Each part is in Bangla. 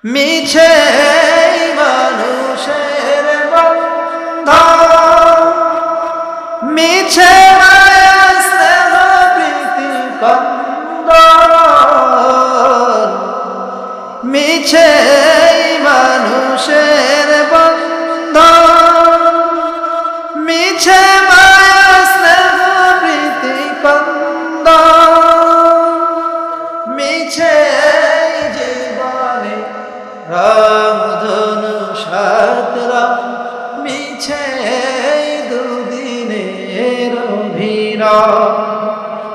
মিছে মানুষের বন্ধন, মিছে মায়া স্নেহ প্রীতি কন্দন, মিছে মানুষের বন্ধন, মিছে মায়া স্নেহ প্রীতি কন্দন, মিছে জীবনে রামধনু সাতরা, মিছে দুদিনের অভিনয়,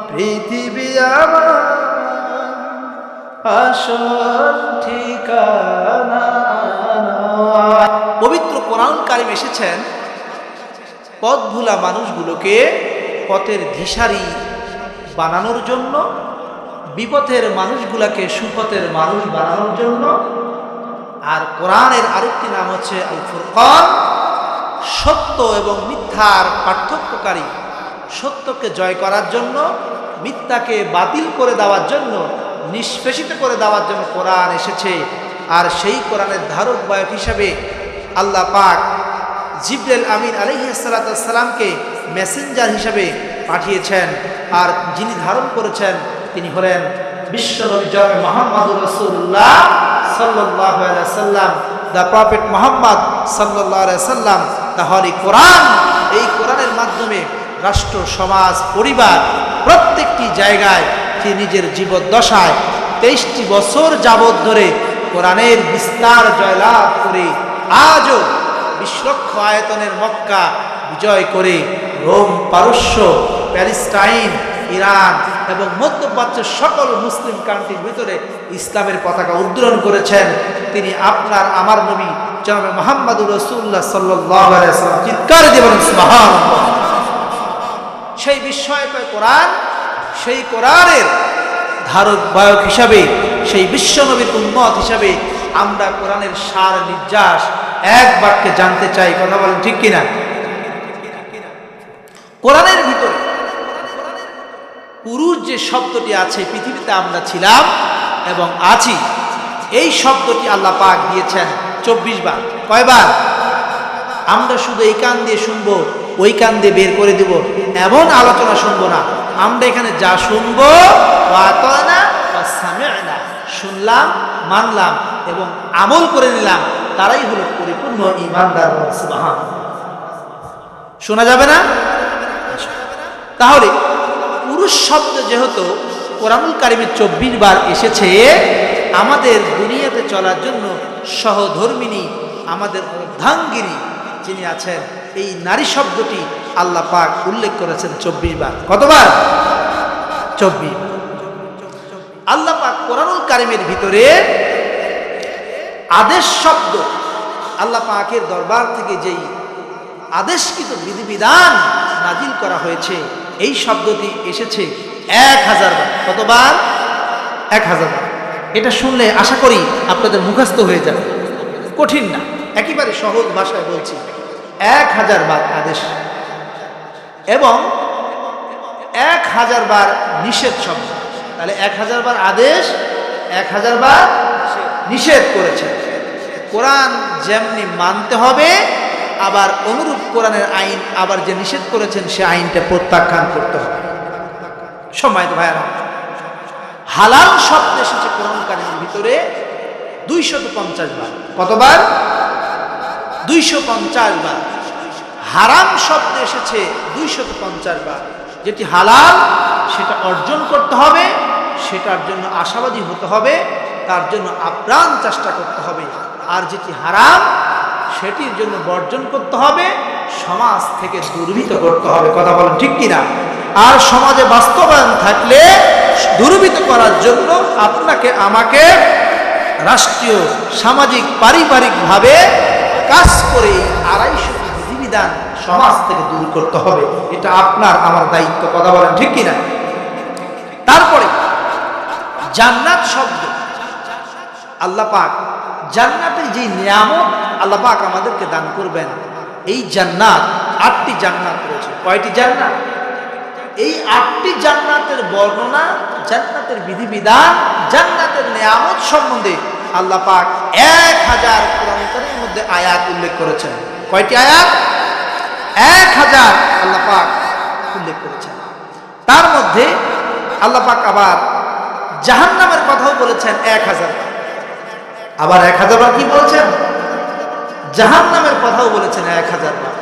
পৃথিবী আমার আসল ঠিকানা। পবিত্র কোরআন কারিম এসেছেন পথ ভুলা মানুষগুলোকে পথের দিশারি বানানোর জন্য, বিপথের মানুষগুলোকে সুপথের মানুষ বানানোর জন্য। আর কোরআনের আরেকটি নাম হচ্ছে আল ফুরকান, সত্য এবং মিথ্যার পার্থক্যকারী, সত্যকে জয় করার জন্য, মিথ্যাকে বাতিল করে দেওয়ার জন্য, নিষ্পেষিত করে দেওয়ার জন্য কোরআন এসেছে। আর সেই কোরআনের ধারক বাহক হিসাবে আল্লাহ পাক জিবরিল আমিন আলাইহিস সালামকে মেসেঞ্জার হিসাবে পাঠিয়েছেন। আর যিনি ধারণ করেছেন তিনি হলেন বিশ্বনবী জনাবে মুহাম্মদুর রাসূলুল্লাহ সাল্লাল্লাহু আলাইহি ওয়াসাল্লাম, দ্য প্রফেট মুহাম্মদ সাল্লাল্লাহু আলাইহি ওয়াসাল্লাম, দ্য হলি কোরআন। এই কোরআনের মাধ্যমে রাষ্ট্র, সমাজ, পরিবার প্রত্যেকটি জায়গায় তিনি নিজের জীবদ্দশায় 23টি বছর যাবৎ ধরে কোরআনের বিস্তার জয়লাভ করে আজও 20 লক্ষ আয়তনের মক্কা বিজয় করে রোম, পারস্য, প্যালেস্টাইন, ইরান এবং মধ্যপ্রাচ্যের সকল মুসলিম কান্ট্রির ভিতরে ইসলামের পতাকা উত্তোলন করেছেন। তিনি আপনার আমার নবী জনাবে মুহাম্মদুর রাসূলুল্লাহ সাল্লাল্লাহু আলাইহি ওয়াসাল্লাম। চিৎকার দিয়ে বলুন সুবহানাল্লাহ। সেই বিস্ময়কর কোরআন, সেই কোরআনের ধারক বাহক হিসাবে, সেই বিশ্বনবীর উম্মত হিসাবে আমরা কোরআনের সার নির্যাস এক বাক্যে জানতে চাই। কথা বলেন ঠিক কিনা? কোরআনের ভিতরে পুরুষ যে শব্দটি আছে, পৃথিবীতে আমরা ছিলাম এবং আছি, এই শব্দটি আল্লাহ পাক দিয়েছেন 24 বার। কয়বার? আমরা শুধু এই কান দিয়ে শুনবো, ওই কান দিয়ে বের করে দিব এমন আলোচনা শুনবো না। আমরা এখানে যা শুনবো, শুনলাম, মানলাম এবং আমল করে নিলাম, তারাই হলো পরিপূর্ণ ঈমানদার। সুবহানাল্লাহ। শোনা যাবে না? তাহলে পুরুষ শব্দ যেহেতু কোরআনুল কারিমে 24 বার এসেছে, আমাদের দুনিয়াতে চলার জন্য সহধর্মিনী, আমাদের অর্ধাঙ্গিনী যিনি আছেন, এই নারী শব্দটি আল্লাহ পাক উল্লেখ করেছেন 24 বার। কতবার? 24 বার। আল্লাহ পাক কোরআনুল কারিমের ভিতরে আদেশ শব্দ, আল্লাহ পাকের দরবার থেকে যেই আদেশকৃত বিধিবিধান নাজিল করা হয়েছে, এই শব্দটি এসেছে 1000 বার। কতবার? 1000 বার। এটা শুনলে আশা করি আপনাদের মুখস্থ হয়ে যাবে, কঠিন না, একেবারে সহজ ভাষায় বলছি। 1000 বার আদেশ এবং 1000 বার নিষেধ শব্দ। তাহলে 1000 বার আদেশ, 1000 বার নিষেধ করেছেন। কোরআন যেমনি মানতে হবে, আবার অনুরূপ কোরআনের আইন আবার যে নিষেধ করেছেন সে আইনটা প্রত্যাখ্যান করতে হবে। সম্মানিত ভাইরা, হালাল শব্দ এসেছে কোরআন কারিমের ভিতরে 250 বার। কতবার? 250 বার। হারাম শব্দ এসেছে 250 বার। যেটি হালাল সেটা অর্জন করতে হবে, সেটার জন্য আশাবাদী হতে হবে, তার জন্য আপ্রাণ চেষ্টা করতে হবে। আর যেটি হারাম সেটির জন্য বর্জন করতে হবে, সমাজ থেকে দূরীভূত করতে হবে। কথা বলেন ঠিক কিনা? আর সমাজে বাস্তবায়ন থাকলে দূরীভূত করার জন্য আপনাকে আমাকে রাষ্ট্রীয়, সামাজিক, পারিবারিকভাবে কাজ করে 250 বিধিবিধান সমাজ থেকে দূর করতে হবে। এটা আপনার আমার দায়িত্ব। কথা বলেন ঠিক কিনা? তারপরে জান্নাত শব্দ, আল্লাহ পাক জান্নাতের যে নিয়ামত আল্লাহ পাক আমাদেরকে দান করবেন, এই জান্নাত 8টি জান্নাত রয়েছে। কয়টি জান্নাত? এই 8টি জান্নাতের বর্ণনা, জান্নাতের বিধিবিধান, জান্নাতের নিয়ামত সম্বন্ধে আল্লাহ পাক 1000 কোরআন কারীমের মধ্যে আয়াত উল্লেখ করেছেন। কয়টি আয়াত? 1000 আল্লাহ পাক উল্লেখ করেছেন। তার মধ্যে আল্লাহ পাক আবার জাহান্নামের কথাও বলেছেন 1000 বার। আবার 1000 বার কি বলেছেন? জাহান্নামের কথাও বলেছেন 1000 বার।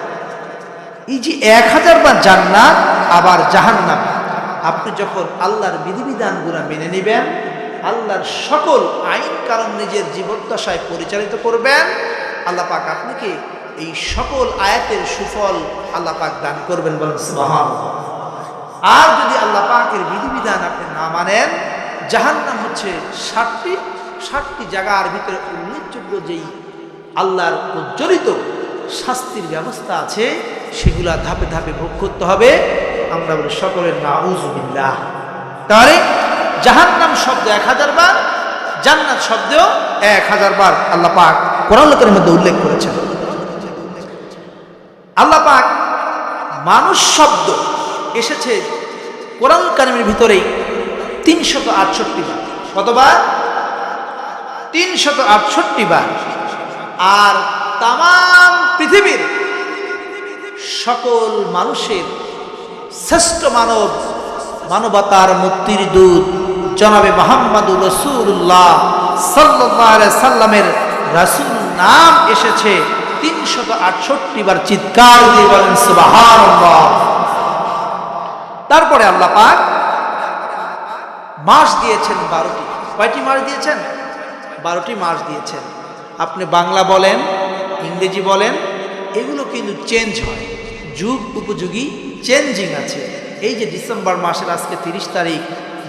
এই যে 1000 বার জান্নাত আবার জাহান্নাম, আপনি যখন আল্লাহর বিধিবিধানগুলো মেনে নেবেন, আল্লাহর সকল আইন কারণ নিজের জীবদ্দশায় পরিচালিত করবেন, আল্লাহ পাক আপনাকে এই সকল আয়াতের সুফল আল্লাহ পাক দান করবেন, বলেন সুবহানাল্লাহ। আর যদি আল্লাহ পাকের বিধিবিধান আপনি না মানেন, জাহান্নাম হচ্ছে 60টি জায়গার ভিতরে উল্লেখযোগ্য যেই আল্লাহর প্রজ্বলিত শাস্তির ব্যবস্থা আছে, সেগুলা ধাপে ধাপে ভোগ করতে হবে। আমরা বলি সকলের নাউযুবিল্লাহ। তাহলে জাহান্নাম শব্দ 1000 বার, জান্নাত শব্দেও 1000 বার আল্লাহ পাক কোরআনের মধ্যে উল্লেখ করেছেন। আল্লাহ পাক মানুষ শব্দ এসেছে কোরআন কারীমের ভিতরেই 368 বার। কতবার? 368 বার। আর তাম পৃথিবীর সকল মানুষের শ্রেষ্ঠ মানব, মানবতার মুক্তির দূত জনাবে মুহাম্মদুর রাসূলুল্লাহ সাল্লাল্লাহু আলাইহি সাল্লামের রাসূল নাম এসেছে 368 বার। চিৎকার দিয়ে বলেন সুবহানাল্লাহ। তারপরে আল্লাহ পাক মাস দিয়েছেন 12টি। কয়টি মাস দিয়েছেন? 12টি মাস দিয়েছেন। আপনি বাংলা বলেন, ইংরেজি বলেন, এগুলো কিন্তু চেঞ্জ হয়, যুগ উপযোগী চেঞ্জিং আছে। এই যে ডিসেম্বর মাসের আজকে 30 তারিখ,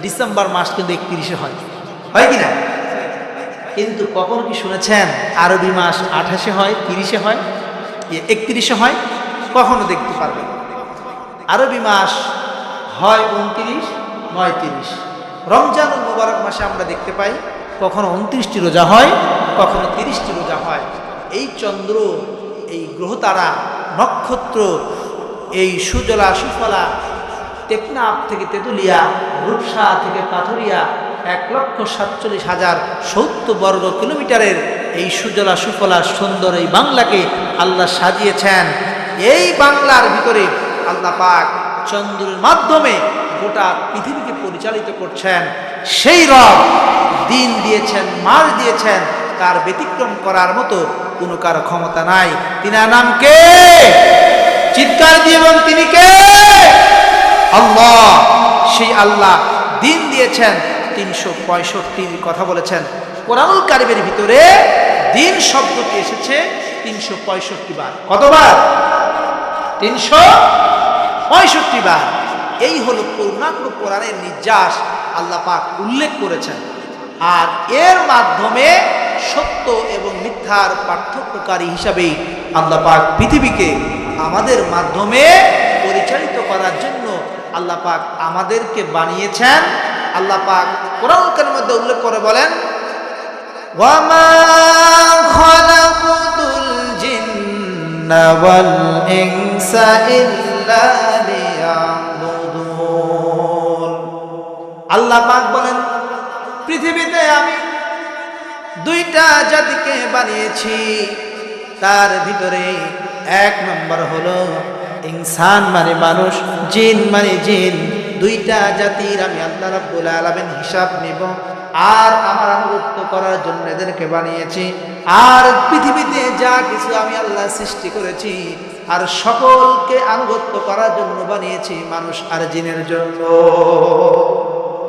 ডিসেম্বর মাস কিন্তু 31-এ হয় কি না? কিন্তু কখনো কি শুনেছেন আরবি মাস 28-এ হয়, 30-এ হয়, 31-এ হয়? কখনো দেখতে পারবেন। আরবি মাস হয় 29, 30। রমজানুল মুবারক মাসে আমরা দেখতে পাই কখনো 29টি রোজা হয়, কখনো 30টি রোজা হয়। এই চন্দ্র, এই গ্রহতারা, নক্ষত্র, এই সুজলা সুফলা, টেকনাফ থেকে তেঁতুলিয়া, রূপসা থেকে পাথুরিয়া, 1,47,070 বর্গ কিলোমিটারের এই সুজলা সুফলা সুন্দর এই বাংলাকে আল্লাহ সাজিয়েছেন। এই বাংলার ভিতরে আল্লাহ পাক চন্দ্রের মাধ্যমে গোটা পৃথিবীকে পরিচালিত করছেন। সেই রব দিন দিয়েছেন, মাস দিয়েছেন, তার ব্যতিক্রম করার মতো কোনো কারো ক্ষমতা নাই। তিনার নাম কে? চিৎকার দিয়ে বলুন, তিনি কে? আল্লাহ। সেই আল্লাহ দিন দিয়েছেন 365 কথা বলেছেন। কোরআনুল কারীমের ভিতরে দিন শব্দটি এসেছে 365 বার। কতবার? 365 বার। এই হলো পূর্ণাঙ্গ কোরআনের নির্যাস আল্লাহ পাক উল্লেখ করেছেন। আর এর মাধ্যমে সত্য এবং মিথ্যার পার্থক্যকারী হিসাবেই আল্লাহ পাক পৃথিবীকে আমাদের মাধ্যমে পরিচালিত করার জন্য আল্লাহ পাক আমাদেরকে বানিয়েছেন। আল্লাহ পাক কোরআনের মধ্যে উল্লেখ করে বলেন, ওয়ামা খালাকুতুল জিন্না ওয়াল ইনসা ইল্লা লিয়াবুদুন। আল্লাহ পাক বলেন, পৃথিবীতে আমি 2টা জাতিকে বানিয়েছি, তার ভিতরে 1 নম্বর হলো ইনসান মানে মানুষ, জিন মানে জিন। 2টা জাতির আমি আল্লাহ রাব্বুল আলামিন হিসাব নিব, আর আমার আনুগত্য করার জন্য এদেরকে বানিয়েছি। আর পৃথিবীতে যা কিছু আমি আল্লাহ সৃষ্টি করেছি, আর সকলকে আনুগত্য করার জন্য বানিয়েছি, মানুষ আর জিনের জন্য।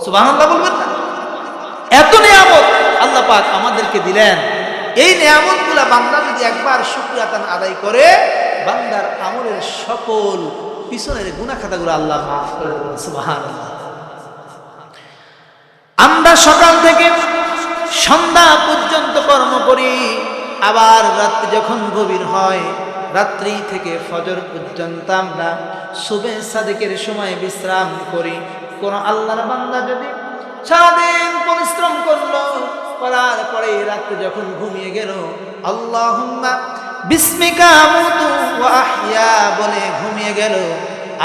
সুবহানাল্লাহ বলবেন না? এত নিয়ামত আল্লাহ পাক আমাদেরকে দিলেন। এই নিয়ামতগুলা বান্দা যদি একবার শুকরিয়া আদায় করে, বান্দার আমলের সকল পিছনের গুনাহ খাতাগুলো আল্লাহ মাফ করে দেবেন। সুবহানাল্লাহ। আমরা সকাল থেকে সন্ধ্যা পর্যন্ত কর্ম করি, আবার রাত্রি যখন গভীর হয়, রাত্রি থেকে ফজর পর্যন্ত আমরা সুবহে সাদিকের সময় বিশ্রাম করি। কোন আল্লাহর বান্দা যদি সারাদিন পরিশ্রম করলো, করার পরে রাত্রে যখন ঘুমিয়ে গেল, আল্লাহুম্মা বিসমিকা আমুতু ওয়া আহইয়া বলে ঘুমিয়ে গেল,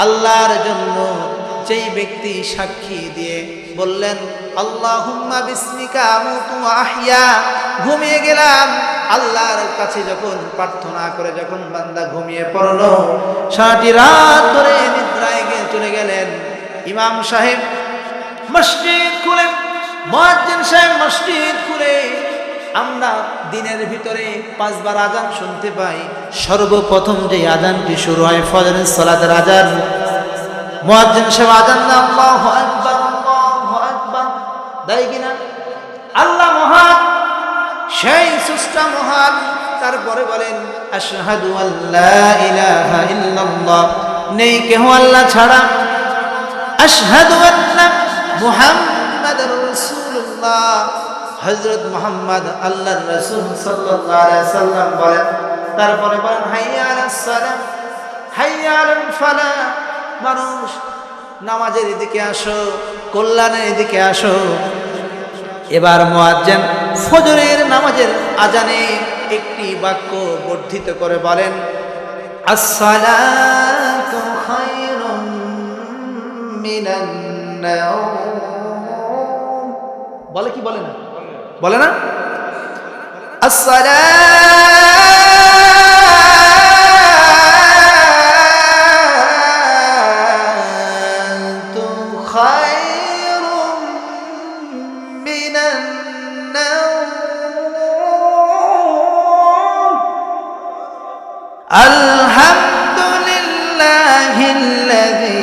আল্লাহর জন্য যেই ব্যক্তি সাক্ষী দিয়ে বললেন আল্লাহুম্মা বিসমিকা আমুতু ওয়া আহইয়া, ঘুমিয়ে গেলাম। আল্লাহর কাছে যখন প্রার্থনা করে যখন বান্দা ঘুমিয়ে পড়ল, সারাটি রাত ধরে নিদ্রায় চলে গেলেন। ইমাম সাহেব মসজিদ খুলে, মুয়াজ্জিন সাহেব মসজিদ খুলে, আমরা দিনের ভিতরে 5 বার আজান শুনতে পাই। সর্বপ্রথম যে আজানটি শুরু হয় ফজরের সালাতের আজান, মুয়াজ্জিন সাহেব আজান দেন আল্লাহু আকবার, আল্লাহু আকবার, দেয় কিনা? আল্লাহ মহান, সেই স্রষ্টা মহান। তারপরে বলেন আশহাদু আল্লা ইলাহা ইল্লাল্লাহ, নেই কেহ আল্লাহ ছাড়া। আশহাদু আন্না মুহাম্মাদুর রাসূলুল্লাহ, হযরত মুহাম্মদ আল্লাহর রাসূল সাল্লাল্লাহু আলাইহি সাল্লাম বলেন। তারপরে বলেন হাইয়া আলাস সালাহ, হাইয়া আলাল ফালাহ, মানুষ নামাজের দিকে আসো, কল্যাণের দিকে আসো। এবার মুয়াজ্জিন ফজরের নামাজের আজানে একটি বাক্য বর্ধিত করে বলেন আসসালাতু খায়রুম মিনান নাওম। বলে কি বলে না? বলে না? আসসালাতু খায়রুম মিনান নাওম, আলহামদুলিল্লাহিল্লাযী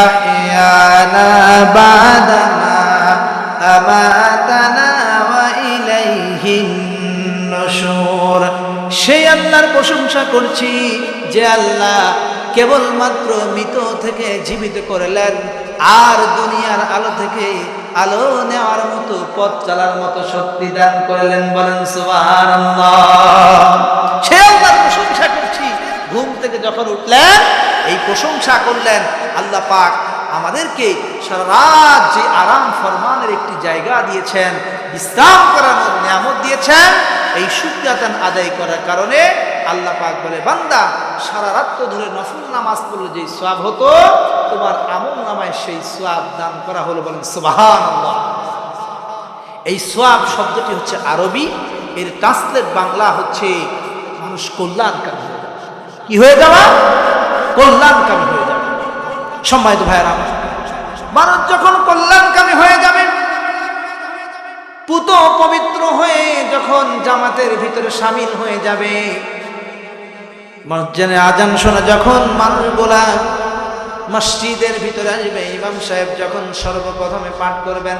আহইয়ানা বা'দামা আমাতানা ওয়া ইলাইহিন নুশুর। সেই আল্লাহর প্রশংসা করছি যে আল্লাহ কেবলমাত্র মৃত থেকে জীবিত করলেন, আর দুনিয়ার আলো থেকে আলো নেওয়ার মতো পথ চলার মতো শক্তি দান করলেন। বলেন সুবহানাল্লাহ। সেই আল্লাহর প্রশংসা করছি। ঘুম থেকে যখন উঠলেন এই প্রশংসা করলেন। আল্লাহ পাক আমাদেরকে সারা রাত যে আরাম ফরমানের একটি জায়গা দিয়েছেন, বিশ্রাম করানোর নিয়ামত দিয়েছেন, এই শুকরিয়া আদায় করার কারণে আল্লাহ পাক বলে বান্দা সারা রাত ধরে নফল নামাজ পড়লে যে সওয়াব হতো, তোমার আমল নামায় সেই সওয়াব দান করা হলো। বলেন সুবহানাল্লাহ। এই সওয়াব শব্দটি হচ্ছে আরবি, এর ট্রান্সলেট বাংলা হচ্ছে মানুষ কল্যাণকামী হয়ে যাওয়া। কি হয়ে যাওয়া? কল্যাণকামী হয়ে যাবে। সম্মানিত ভাইয়েরা, মানুষ যখন কল্যাণকামী হয়ে যাবে, পুত পবিত্র হয়ে যখন জামাতের ভিতরে শামিল হয়ে যাবে, মুয়াজ্জিনের আজান শুনে যখন মানুষগুলা মসজিদের ভিতরে আসবে, ইমাম সাহেব যখন সর্বপ্রথমে পাঠ করবেন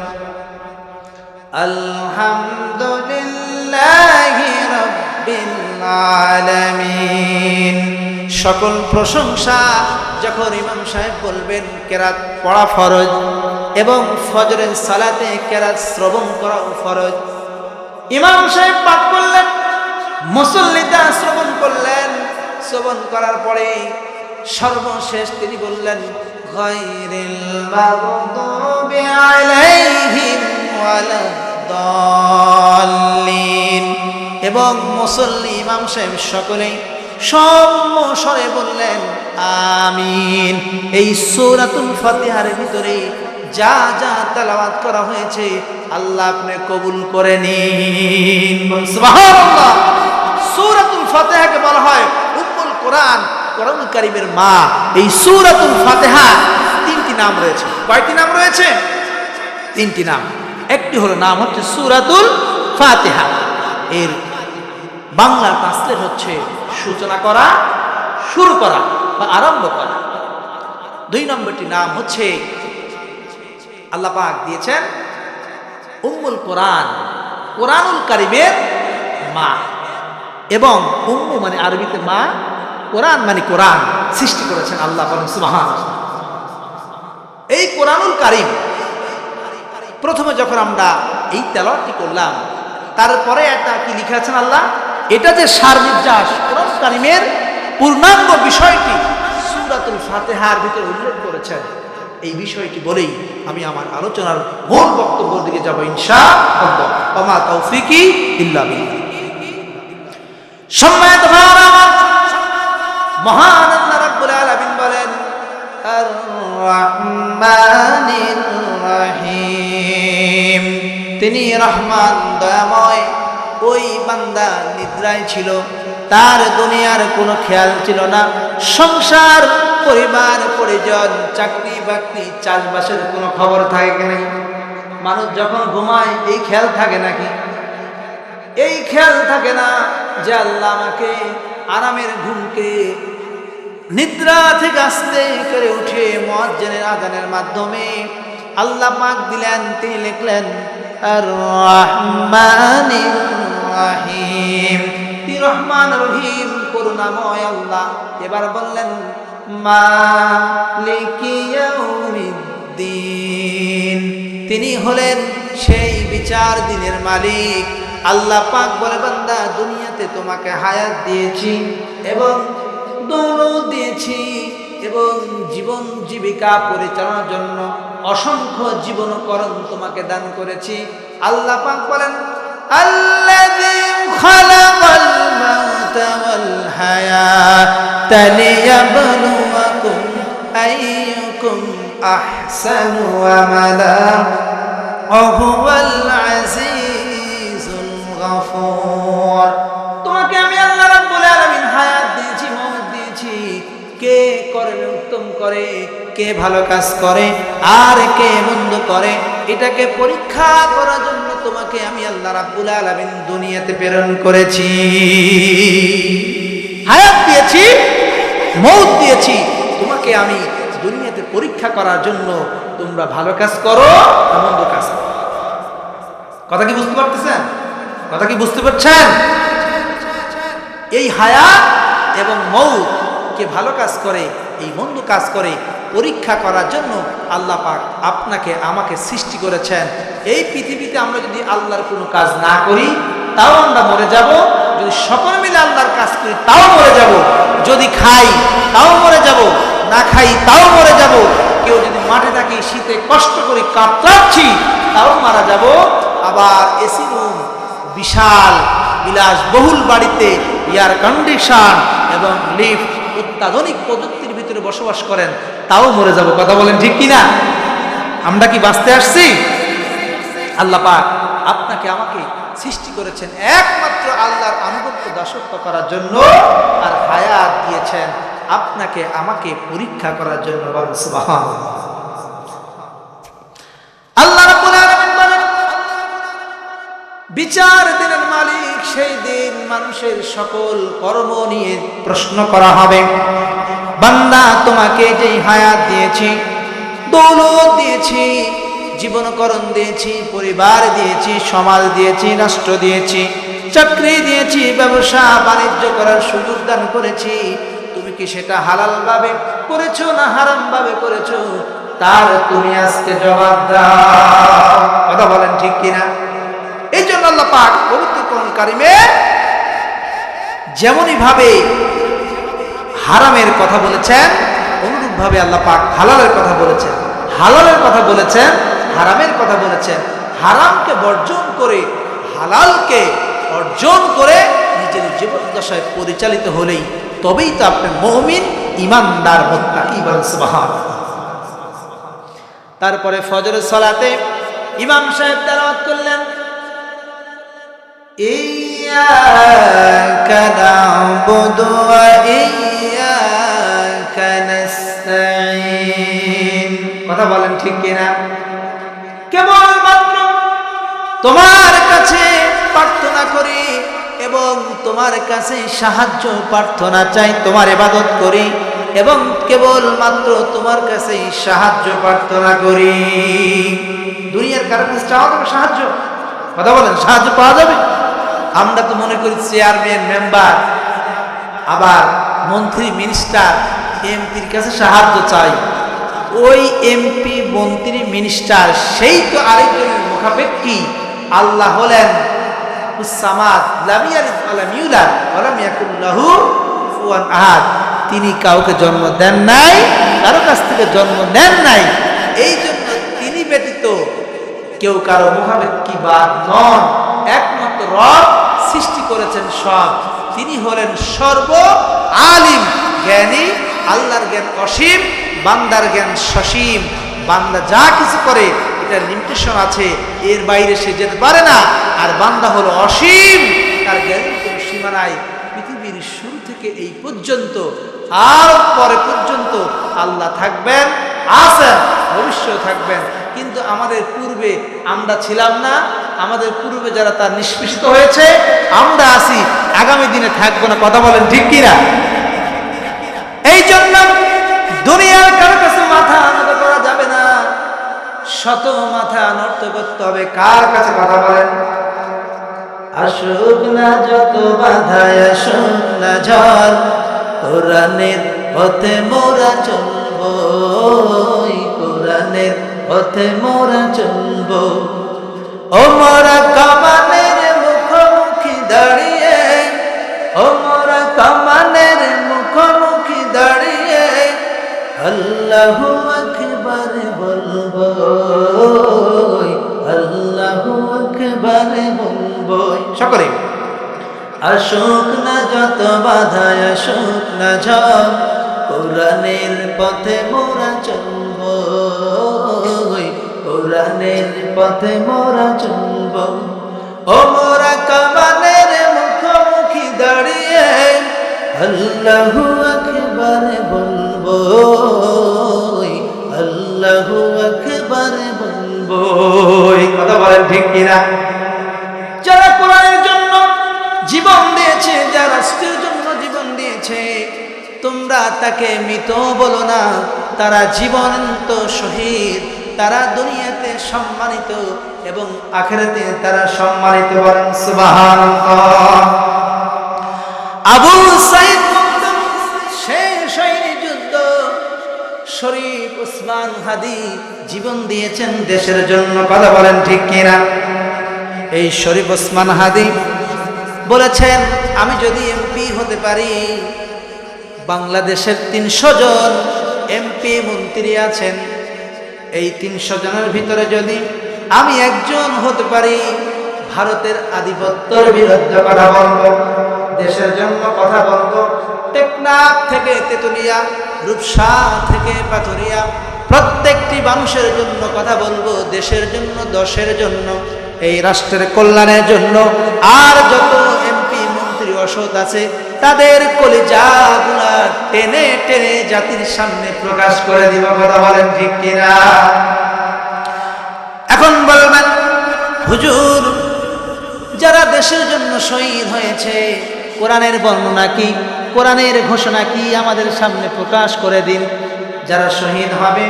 আলহামদুলিল্লাহি রাব্বিল আলামিন, সকল প্রশংসা যখন ইমাম সাহেব বলবেন, কেরাত পড়া ফরজ এবং ফজরের সালাতে কেরাত শ্রবণ করাও ফরজ। ইমাম সাহেব পাঠ করলেন, মুসল্লিরা শ্রবণ করলেন। শ্রবণ করার পরে সর্বশেষ তিনি বললেন গায়রিল মাগদুবি আলাইহিম ওয়ালাদ-দাল্লিন, এবং মুসল্লি ইমাম সাহেব সকলেই সম্মস্বরে বললেন আমিন। এই সূরাতুল ফাতিহার ভিতরে যা যা তেলাওয়াত করা হয়েছে আল্লাহ আপনি কবুল করে নিন। সুবহানাল্লাহ। সূরাতুল ফাতিহাকে বলা হয় উম্মুল কোরআন, কোরআনুল কারীমের মা। এই সূরাতুল ফাতিহা 3টি নাম রয়েছে। কয়টি নাম রয়েছে? 3টি নাম। একটি হলো নাম হচ্ছে সূরাতুল ফাতিহা, এর বাংলা ট্রান্সলেট হচ্ছে সূচনা করা, শুরু করা বা আরম্ভ করা। 2 নম্বরটি নাম হচ্ছে আল্লাহ পাক দিয়েছেন উম্মুল কোরআন, কোরআনুল কারীমের মা। এবং উম্মু মানে আরবিতে মা, কোরআন মানে কোরআন সৃষ্টি করেছেন আল্লাহ। বলেন সুবহানাল্লাহ। এই কোরআনুল কারীম প্রথমে যখন আমরা এই তেলাওয়াতটি করলাম, তারপরে একটা কি লিখা আছেন আল্লাহ, এটা যে সারনির্যাস কোরআন কারীমের পূর্ণাঙ্গ বিষয়টি সূরাতুল ফাতিহার ভিতরে উল্লেখ করেছেন। এই বিষয়টি বলেই আমি আমার আলোচনার মূল বক্তব্যের দিকে যাব ইনশাআল্লাহ। ওমা তৌফিকি ইল্লা বিল্লাহ। সম্মানিত ভাইরা আমার, মহান আল্লাহ রাব্বুল আলামিন বলেন আর রহমানির রহিম তিনি রহমান দয়াময়। ওই বান্দা নিদ্রায় ছিল, তার দুনিয়ার কোনো খেয়াল ছিল না, সংসার, পরিবার, পরিজন, চাকরি বাকরি, চাষবাসের কোনো খবর থাকে কিনা? মানুষ যখন ঘুমায় এই খেয়াল থাকে নাকি? এই খেয়াল থাকে না যে আল্লাহ আমাকে আরামের ঘুমকে নিদ্রা থেকে আস্তে করে উঠে মুয়াজ্জিনের আযানের মাধ্যমে আল্লাহ পাক দিলেন, তিনি লিখলেন আর রহমানির রহিম, তিনি রহমান রহিম, করুণাময় আল্লাহ। এবার বললেন মালিকি ইয়াউমিদ্দিন, তিনি হলেন সেই বিচার দিনের মালিক। আল্লাহ পাক বলে বান্দা দুনিয়াতে তোমাকে হায়াত দিয়েছি এবং দৌলত দিয়েছি এবং জীবন জীবিকা পরিচালনার জন্য অসংখ্য জীবনকরণ তোমাকে দান করেছি। আল্লাহ পাক বলেন আল্লাযী খালাকাল মাউতা ওয়াল হায়াতা লিয়াবলুয়াকুম আইয়ুকুম আহসানু আমালা ওয়া হুয়াল আজিজুল গফুর। তোমাকে আমি আল্লাহ রাব্বুল আলামিন হায়াত দিয়েছি, মওত দিয়েছি। কে করবে উত্তম করে, কে ভালো কাজ করে আর কে মন্দ করে, এটাকে পরীক্ষা করার জন্য তোমাকে আমি আল্লাহ রাব্বুল আলামিন দুনিয়াতে প্রেরণ করেছি। হায়াত দিয়েছি, মওত দিয়েছি, তোমাকে আমি দুনিয়াতে পরীক্ষা করার জন্য। তোমরা ভালো কাজ করো না মন্দ কাজ করো। কথা কি বুঝতে পারতেছেন? কথা কি বুঝতে পারছেন? এই হায়াত এবং মওত, কে ভালো কাজ করে এই মন্দ কাজ করে, পরীক্ষা করার জন্য আল্লাহ পাক আপনাকে আমাকে সৃষ্টি করেছেন। এই পৃথিবীতে আমরা যদি আল্লাহর কোনো কাজ না করি তাও আমরা মরে যাব, যদি সকলে মিলে আল্লাহর কাজ করি তাও মরে যাব, যদি খাই তাও মরে যাব, না খাই তাও মরে যাব, কেউ যদি মাঠে থাকি শীতে কষ্ট করি কাতরাচ্ছি তাও মারা যাব। আবার এসি রুম, বিশাল বিলাসবহুল বাড়িতে এয়ার কন্ডিশন এবং লিফট, অত্যাধুনিক প্রযুক্তির ভিতরে বসবাস করেন তাও মরে যাব। কথা বলেন ঠিক কিনা? আমরা কি বাঁচতে আসছি? আল্লাহ পাক আপনাকে আমাকে সৃষ্টি করেছেন একমাত্র আল্লাহর আনুগত্য দাসত্ব করার জন্য, আর হায়াত দিয়েছেন আপনাকে আমাকে পরীক্ষা করার জন্য। সুবহানাল্লাহ। আল্লাহ রাব্বুল আলামিন বলেন বিচার দিনের মালিক সেই দিন মানুষের সকল কর্ম নিয়ে প্রশ্ন করা হবে। বান্দা তোমাকে যেই হায়াত দিয়েছি, দৌলত দিয়েছি, জীবনকরণ দিয়েছি, পরিবার দিয়েছি, সমাজ দিয়েছি, রাষ্ট্র দিয়েছি, চাকরি দিয়েছি, ব্যবসা বাণিজ্য করার সুযোগ দান করেছি, তুমি কি সেটা হালাল ভাবে করেছো না হারাম ভাবে করেছো, তার তুমি আজকে জবাব দাও। কথা বলেন ঠিক কিনা? এই জন্য আল্লাহ পাক পবিত্র কোরআন কারিমে যেমনই ভাবে হারামের কথা বলেছেন, অনুরূপ ভাবে আল্লাহ পাক হালালের কথা বলেছেন, হালালের কথা বলেছেন, হারামের কথা বলেছেন। হারামকে বর্জন করে হালালকে অর্জন করে নিজের জীবন দশায় পরিচালিত হলেই তবেই তো আপনি মুমিন, ঈমানদার, মুত্তাকি। সুবহানাল্লাহ। তারপরে ফজরের সালাতে ইমাম সাহেব তেলাওয়াত করলেন ইয়্যাকা না'বুদু ওয়া ইয়্যাকা নাস্তাঈন। কথা বলেন ঠিক কিনা? কেবলমাত্র তোমার কাছে প্রার্থনা করি এবং তোমার কাছে সাহায্য প্রার্থনা চাই, তোমার ইবাদত করি এবং কেবলমাত্র তোমার কাছে সাহায্য প্রার্থনা করি। দুনিয়ার কারো কাছে চাওয়া যাবে সাহায্য? কথা বলেন, সাহায্য পাওয়া যাবে? আমরা তো মনে করি চেয়ারম্যান, মেম্বার, আবার মন্ত্রী, মিনিস্টার, এমপির কাছে সাহায্য চাই। ওই এমপি, মন্ত্রী, মিনিস্টার সেই তো আরেকজনের মুখাপেক্ষী। আল্লাহ হলেন সামাদ, লাম ইয়ালিদ ওয়া লাম ইউলাদ ওয়া লাম ইয়াকুল লাহু কুফুয়ান আহাদ। তিনি কাউকে জন্ম দেন নাই, কারো কাছ থেকে জন্ম নেন নাই। এই জন্য তিনি ব্যতীত কেউ কারো মুখাপেক্ষী বা নন। একমাত্র রব সৃষ্টি করেছেন সব। তিনি হলেন সর্ব আলিম, জ্ঞানী। আল্লাহর জ্ঞান অসীম, বান্দার জ্ঞান সসীম। বান্দা যা কিছু করে এটা এটা লিমিটেশন আছে, এর বাইরে সে যেতে পারে না। আর বান্দা হলো অসীম, তার জ্ঞানের কোনো সীমা নাই। পৃথিবীর শুরু থেকে এই পর্যন্ত আর পরে পর্যন্ত আল্লাহ থাকবেন, আছেন, ভবিষ্যৎ থাকবেন। কিন্তু আমাদের পূর্বে আমরা ছিলাম না, আমাদের পূর্বে যারা তার নিষ্পেষিত হয়েছে, আমরা আছি, আগামী দিনে থাকবো না। কথা বলেন ঠিক কিনা? এই জন্য দুনিয়ার কারো কাছে মাথা নত করা যাবে না, শত মাথা নত করতে হবে কার কাছে? কথা বলেন। আসুক না যত বাধা, আসুক না ঝড়, কোরআনের পথে মোরা চলবো, কোরআনের পথে মোরা চলবো। ও মোরা কামানের মুখোমুখি দাঁড়িয়ে, ও মোরা কামানের মুখোমুখি দাঁড়িয়ে আল্লাহু আকবার বলবো, আল্লাহু আকবার বলবো। সকলে আসুক না যত বাধা, আসুক না ঝড়, কোরআনের পথে মোরা চলবো, কোরআনের পথে মোরা চলবো। ও মোরা কামানের মুখোমুখি দাঁড়িয়ে আল্লাহু আকবার বলবো, আল্লাহু আকবার বলবো। কথা বলেন ঠিক কিনা? যারা কোরআনের জন্য জীবন দিয়েছে, যারা রাষ্ট্রের জন্য জীবন দিয়েছে, তোমরা তাকে মৃত বলো না, তারা জীবন্ত শহীদ। তারা দুনিয়াতে সম্মানিত এবং আখিরাতে তারা সম্মানিত। বলেন সুবহানাল্লাহ। আবু সাঈদ শেষ হয়নি যুদ্ধ, শরীফ ওসমান হাদি জীবন দিয়েছেন দেশের জন্য। কথা বলেন ঠিক কিনা? এই শরীফ ওসমান হাদি বলেছেন, আমি যদি এমপি হতে পারি, বাংলাদেশের 300 জন এমপি মন্ত্রী আছেন, এই 300 জনের ভিতরে যদি আমি একজন হতে পারি, ভারতের আধিপত্যের বিরুদ্ধে কথা বলবো, দেশের জন্য কথা বলবো। টেকনাফ থেকে তেতুলিয়া, রূপসা থেকে পাথুরিয়া, প্রত্যেকটি মানুষের জন্য কথা বলবো, দেশের জন্য, দশের জন্য, এই রাষ্ট্রের কল্যাণের জন্য। আর যত এমপি মন্ত্রী অসৎ আছে, তাদের কলিজাগুলা টেনে টেনে জাতির সামনে প্রকাশ করে দিব। কথা বলেন ঠিক কিনা? এখন বলবেন, হুজুর যারা দেশের জন্য শহীদ হয়েছে, কোরআনের বর্ণনা কি, কোরআনের ঘোষণা কি, আমাদের সামনে প্রকাশ করে দিন। যারা শহীদ হবে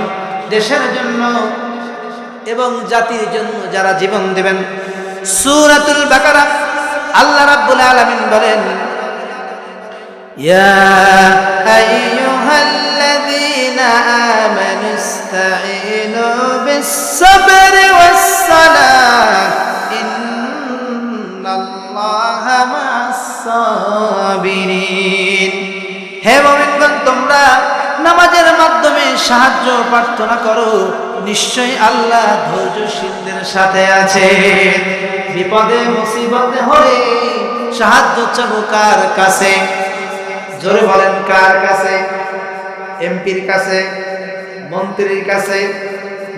দেশের জন্য এবং জাতির জন্য, যারা জীবন দেবেন। সূরাতুল বাকারা আল্লাহ রাব্বুল আলামিন বলেন, ইয়া আইয়ুহাল্লাযীনা আমানু ইসতাঈনু বিস-সাবরি ওয়াস-সালাহ ইন্নাল্লাহা মা'আস-সাবিরিন। হে মুমিনগণ, তোমরা নামাজের মাধ্যমে সাহায্য প্রার্থনা করো, নিশ্চয়ই আল্লাহ ধৈর্যশীলদের সাথে আছে। বিপদে মুসিবতে হলে সাহায্য চাবো কার কাছে? জোরে বলেন, কার কাছে? এমপির কাছে, মন্ত্রীর কাছে,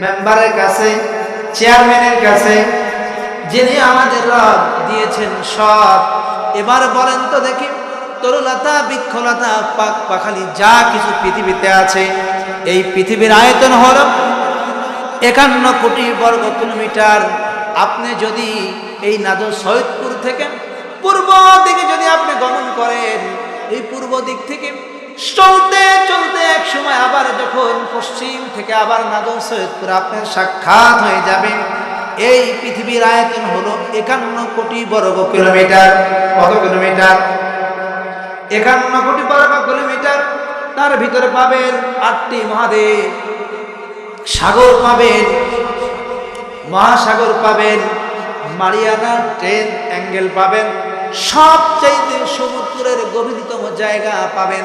মেম্বারের কাছে, চেয়ারম্যানের কাছে, যিনি আমাদের রব দিয়েছেন সব। এবার বলেন তো দেখি, তরুলতা, বৃক্ষলতা, পাক পাখালি যা কিছু পৃথিবীতে আছে, এই পৃথিবীর আয়তন হল 51 কোটি বর্গ কিলোমিটার। আপনি যদি এই নাদর সৈয়দপুর থেকে পূর্ব দিকে যদি আপনি গমন করেন, এই পূর্ব দিক থেকে চলতে চলতে এক সময় আবার যখন পশ্চিম থেকে আবার নাদর সৈয়দপুর আপনার সাক্ষাৎ হয়ে যাবে। এই পৃথিবীর আয়তন হলো 51 কোটি বর্গ কিলোমিটার। কত কিলোমিটার? 51 কোটি বর্গ কিলোমিটার। তার ভিতরে পাবেন 8টি মহাদেব, সাগর পাবেন, মহাসাগর পাবেন, মারিয়ানা ট্রেন অ্যাঙ্গেল পাবেন, সবচাইতে সমুদ্রের গভীরতম জায়গা পাবেন।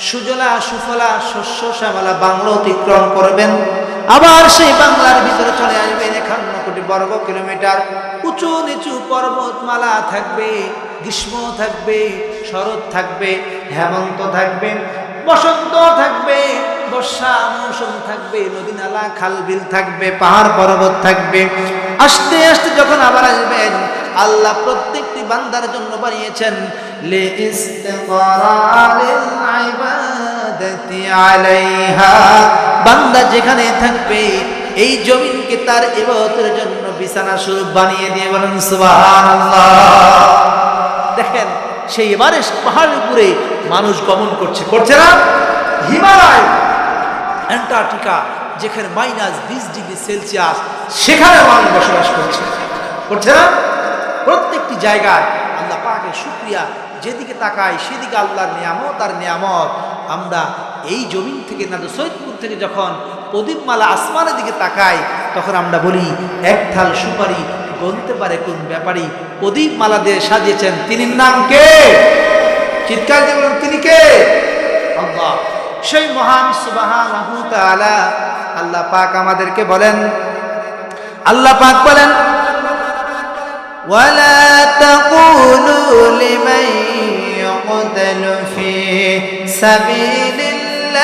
সুজলা সুফলা শস্য শ্যামলা বাংলা অতিক্রম করবেন, আবার সেই বাংলার ভিতরে চলে আসবেন 51 কোটি বর্গ কিলোমিটার। উঁচু নিচু পর্বতমালা থাকবে, গ্রীষ্ম থাকবে, শরৎ থাকবে, হেমন্ত থাকবে, বসন্ত থাকবে, বর্ষা মৌসুম থাকবে, নদী নালা খাল বিল থাকবে, পাহাড় পর্বত থাকবে। আস্তে আস্তে যখন আবার আসবেন, আল্লাহ প্রত্যেকটি বান্দার জন্য বানিয়েছেন লি ইস্তিকরারিল ইবাদাতি আলাইহা। বান্দা যেখানে থাকবে এই জমিনকে তার ইবাদতের জন্য বিছানা স্বরূপ বানিয়ে দিয়ে বলেন সুবহানাল্লাহ। দেখেন সেই এভারেস্ট পাহাড়ের উপরে মানুষ গমন করছে না? হিমালয়, অ্যান্টার্কটিকা, যেখানে -20°C, সেখানে মানুষ বসবাস করছে না? প্রত্যেকটি জায়গায় আল্লাহ পাকের শুকরিয়া, যেদিকে তাকাই সেদিকে আল্লাহর নিয়ামত আর নিয়ামত। আমরা এই জমিন থেকে না, সৈয়দপুর থেকে যখন প্রদীপমালা আসমানের দিকে তাকাই, তখন আমরা বলি এক থাল সুপারি গলতে পারে কোন ব্যাপারী। প্রদীপমালা দিয়ে সাজিয়েছেন, তিনি নাম কে? চিৎকার দিয়ে বলেন, তিনি কে? আল্লাহ, সেই মহান সুবহানাহু তাআলা। আল্লাহ পাক আমাদেরকে বলেন, আল্লাহ পাক বলেন ওয়ালা তাকুলু লিমান ইউকতালু ফি সাবিলিল্লাহি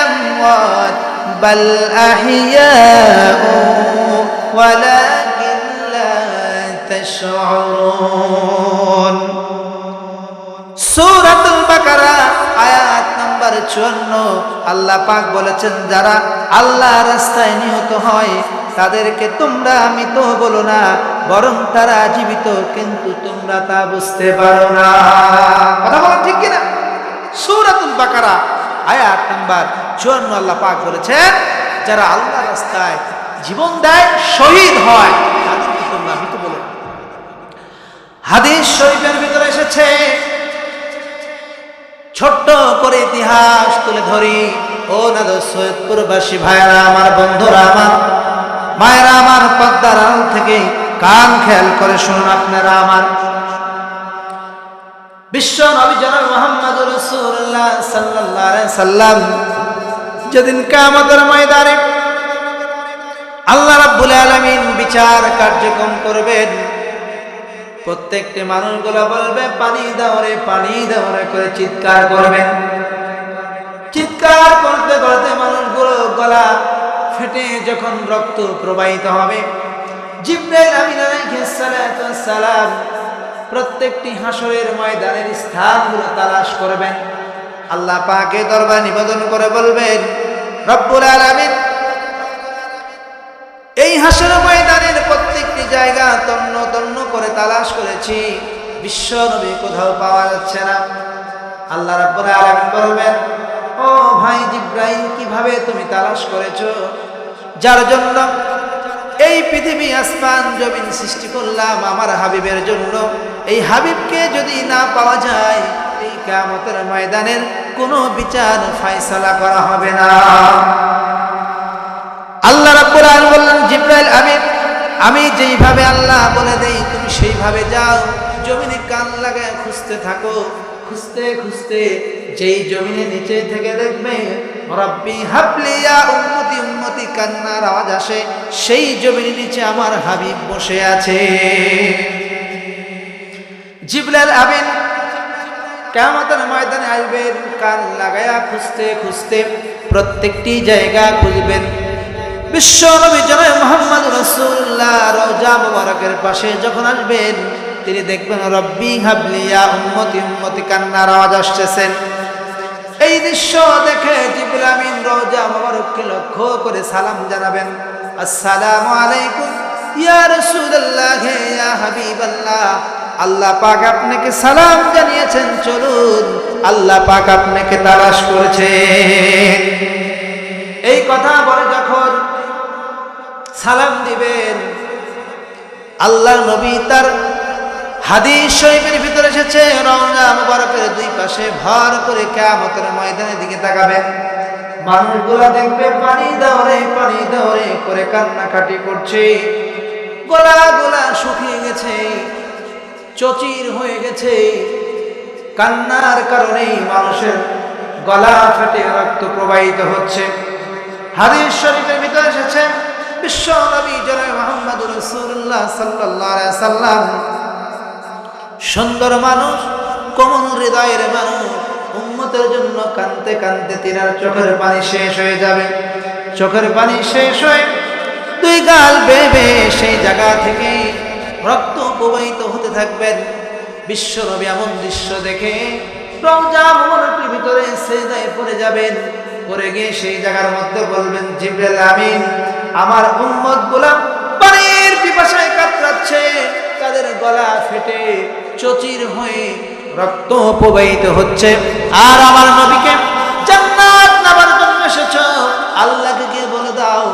আমওয়াত বাল আহইয়াউ ওয়ালাকিন লা তাশউরুন। সূরাতুল বাকারা আয়াত নাম্বার 54। আল্লাহ পাক বলেছেন, যারা আল্লাহর রাস্তায় নিহত হয় তাদেরকে তোমরা মৃত বলো না, বরং তারা জীবিত, কিন্তু তোমরা তা বুঝতে পারো না। কথা বলেন ঠিক কিনা? সূরাতুল বাকারা আয়াত নাম্বার 54 আল্লাহ পাক বলেছেন, যারা আল্লাহর রাস্তায় জীবন দেয়, শহীদ হয়, তাদেরকে তোমরা মৃত বলো না। হাদিস শরীফের ভিতরে এসেছে, ছোট্ট করে ইতিহাস তুলে ধরি। ও নাদ সৈয়দপুরবাসী ভাইরা আমার, বন্ধুরা আমার, মায়েরা আমার, পর্দার আড়াল থেকে কান খেয়াল করে শুনুন আপনারা আমার। বিশ্ব নবী জনাব মুহাম্মদুর রাসূলুল্লাহ সাল্লাল্লাহু আলাইহি সাল্লাম যেদিন কিয়ামতের ময়দানে আল্লাহ রাব্বুল আলামিন বিচার কার্যক্রম করবেন, প্রত্যেকটি মানুষগুলো বলবে পানি দাও রে, পানি দাও রে করে চিৎকার করবেন। চিৎকার করতে করতে মানুষগুলো গলা ফেটে যখন রক্ত প্রবাহিত হবে, জিবরাইল আমিন আলাইহিস সালাতু ওয়াস সালাম প্রত্যেকটি হাসরের ময়দানের স্থানগুলো তালাশ করবেন। আল্লাহ পাকের দরবারে নিবেদন করে বলবেন, রব্বুল আলামিন, এই হাসরের ময়দানের প্রত্যেকটি জায়গা তন্ন তন্ন করে তালাশ করেছি, বিশ্ব নবী কোথাও পাওয়া যাচ্ছে না। আল্লাহ রাব্বুল আলামিন বলবেন, ও ভাই জিবরাইল, কিভাবে তুমি তালাশ করেছো? যার জন্য এই পৃথিবী আসমান জমিন সৃষ্টি করলাম আমার হাবিবের জন্য, এই হাবিবকে যদি না পাওয়া যায়, এই কিয়ামতের ময়দানের কোনো বিচার ফয়সালা করা হবে না। আল্লাহ রাব্বুল আলামিন বললেন, জিবরাইল আমি যেইভাবে আল্লাহ বলে দেই তুমি সেইভাবে যাও, জমিনে কান লাগায় খুঁজতে থাকো। খুঁজতে খুঁজতে যেই জমিনের নিচে থেকে দেখবে রব্বি হাবলি ইয়া উম্মতি উম্মতি কান্নার আওয়াজ আসে, সেই জমিনের নিচে আমার হাবিব বসে আছে। জিবরাইল আমিন কিয়ামতের ময়দানে আসবেন, কান লাগায়া খুঁজতে খুঁজতে প্রত্যেকটি জায়গা খুঁজবেন। বিশ্ব নবী জনাব মুহাম্মদ রাসূলুল্লাহ রওজা মুবারকের পাশে যখন আসবেন, তিনি দেখবেন রব্বি হাবলি ইয়া উম্মতি উম্মতি কান্নার আওয়াজ আসছেন। এই দৃশ্য দেখে জিবরাইল আমিন রওজা মুবারককে লক্ষ্য করে সালাম জানাবেন, আসসালামু আলাইকুম ইয়া রাসূলুল্লাহ, ইয়া হাবিবাল্লাহ, আল্লাহ পাক আপনাকে সালাম জানিয়েছেন, চলুন, আল্লাহ পাক আপনাকে তালাশ করেছে। এই কথা বলে যখন সালাম দিবেন, আল্লাহ নবী তার হাদিস শরীফের ভিতরে এসেছে, রওজা মুবারকের দুই পাশে ভর করে কিয়ামতের ময়দানের দিকে তাকাবেন। মানুষগুলো দেখবে পানি দাও রে করে কান্নাকাটি করছে, গলা শুকিয়ে গেছে, চচির হয়ে গেছে। কান্নার কারণে মানুষের গলা ফেটে রক্ত প্রবাহিত হচ্ছে। হাদিস শরীফের ভিতরে এসেছে, বিশ্ব নবী জনাব মুহাম্মদুর রাসূলুল্লাহ সাল্লাল্লাহু আলাইহি সাল্লাম সুন্দর মানুষ, কোমল হৃদয়ের মানুষ, উম্মত উম্মতের জন্য কাঁদতে কাঁদতে তিনার চোখের পানি শেষ হয়ে যাবে। চোখের পানি শেষ হয়ে দুই গাল বেয়ে সেই জায়গা থেকে রক্ত প্রবাহিত হতে থাকবেন। বিশ্বনবী এমন দৃশ্য দেখে রওজা মুবারকের ভিতরে সিজদায় পড়ে যাবেন। পড়ে গিয়ে সেই জায়গার মধ্যে বলবেন, জিবরাইল আমিন, আমার উম্মতগুলা পানির পিপাসায় কাতরাচ্ছে, তাদের গলা ফেটে চচির হয়ে রক্ত প্রবাহিত হচ্ছে, আর আমার নবীকে জান্নাত নেবার জন্য এসেছো, আল্লাহকে গিয়ে বলে দাও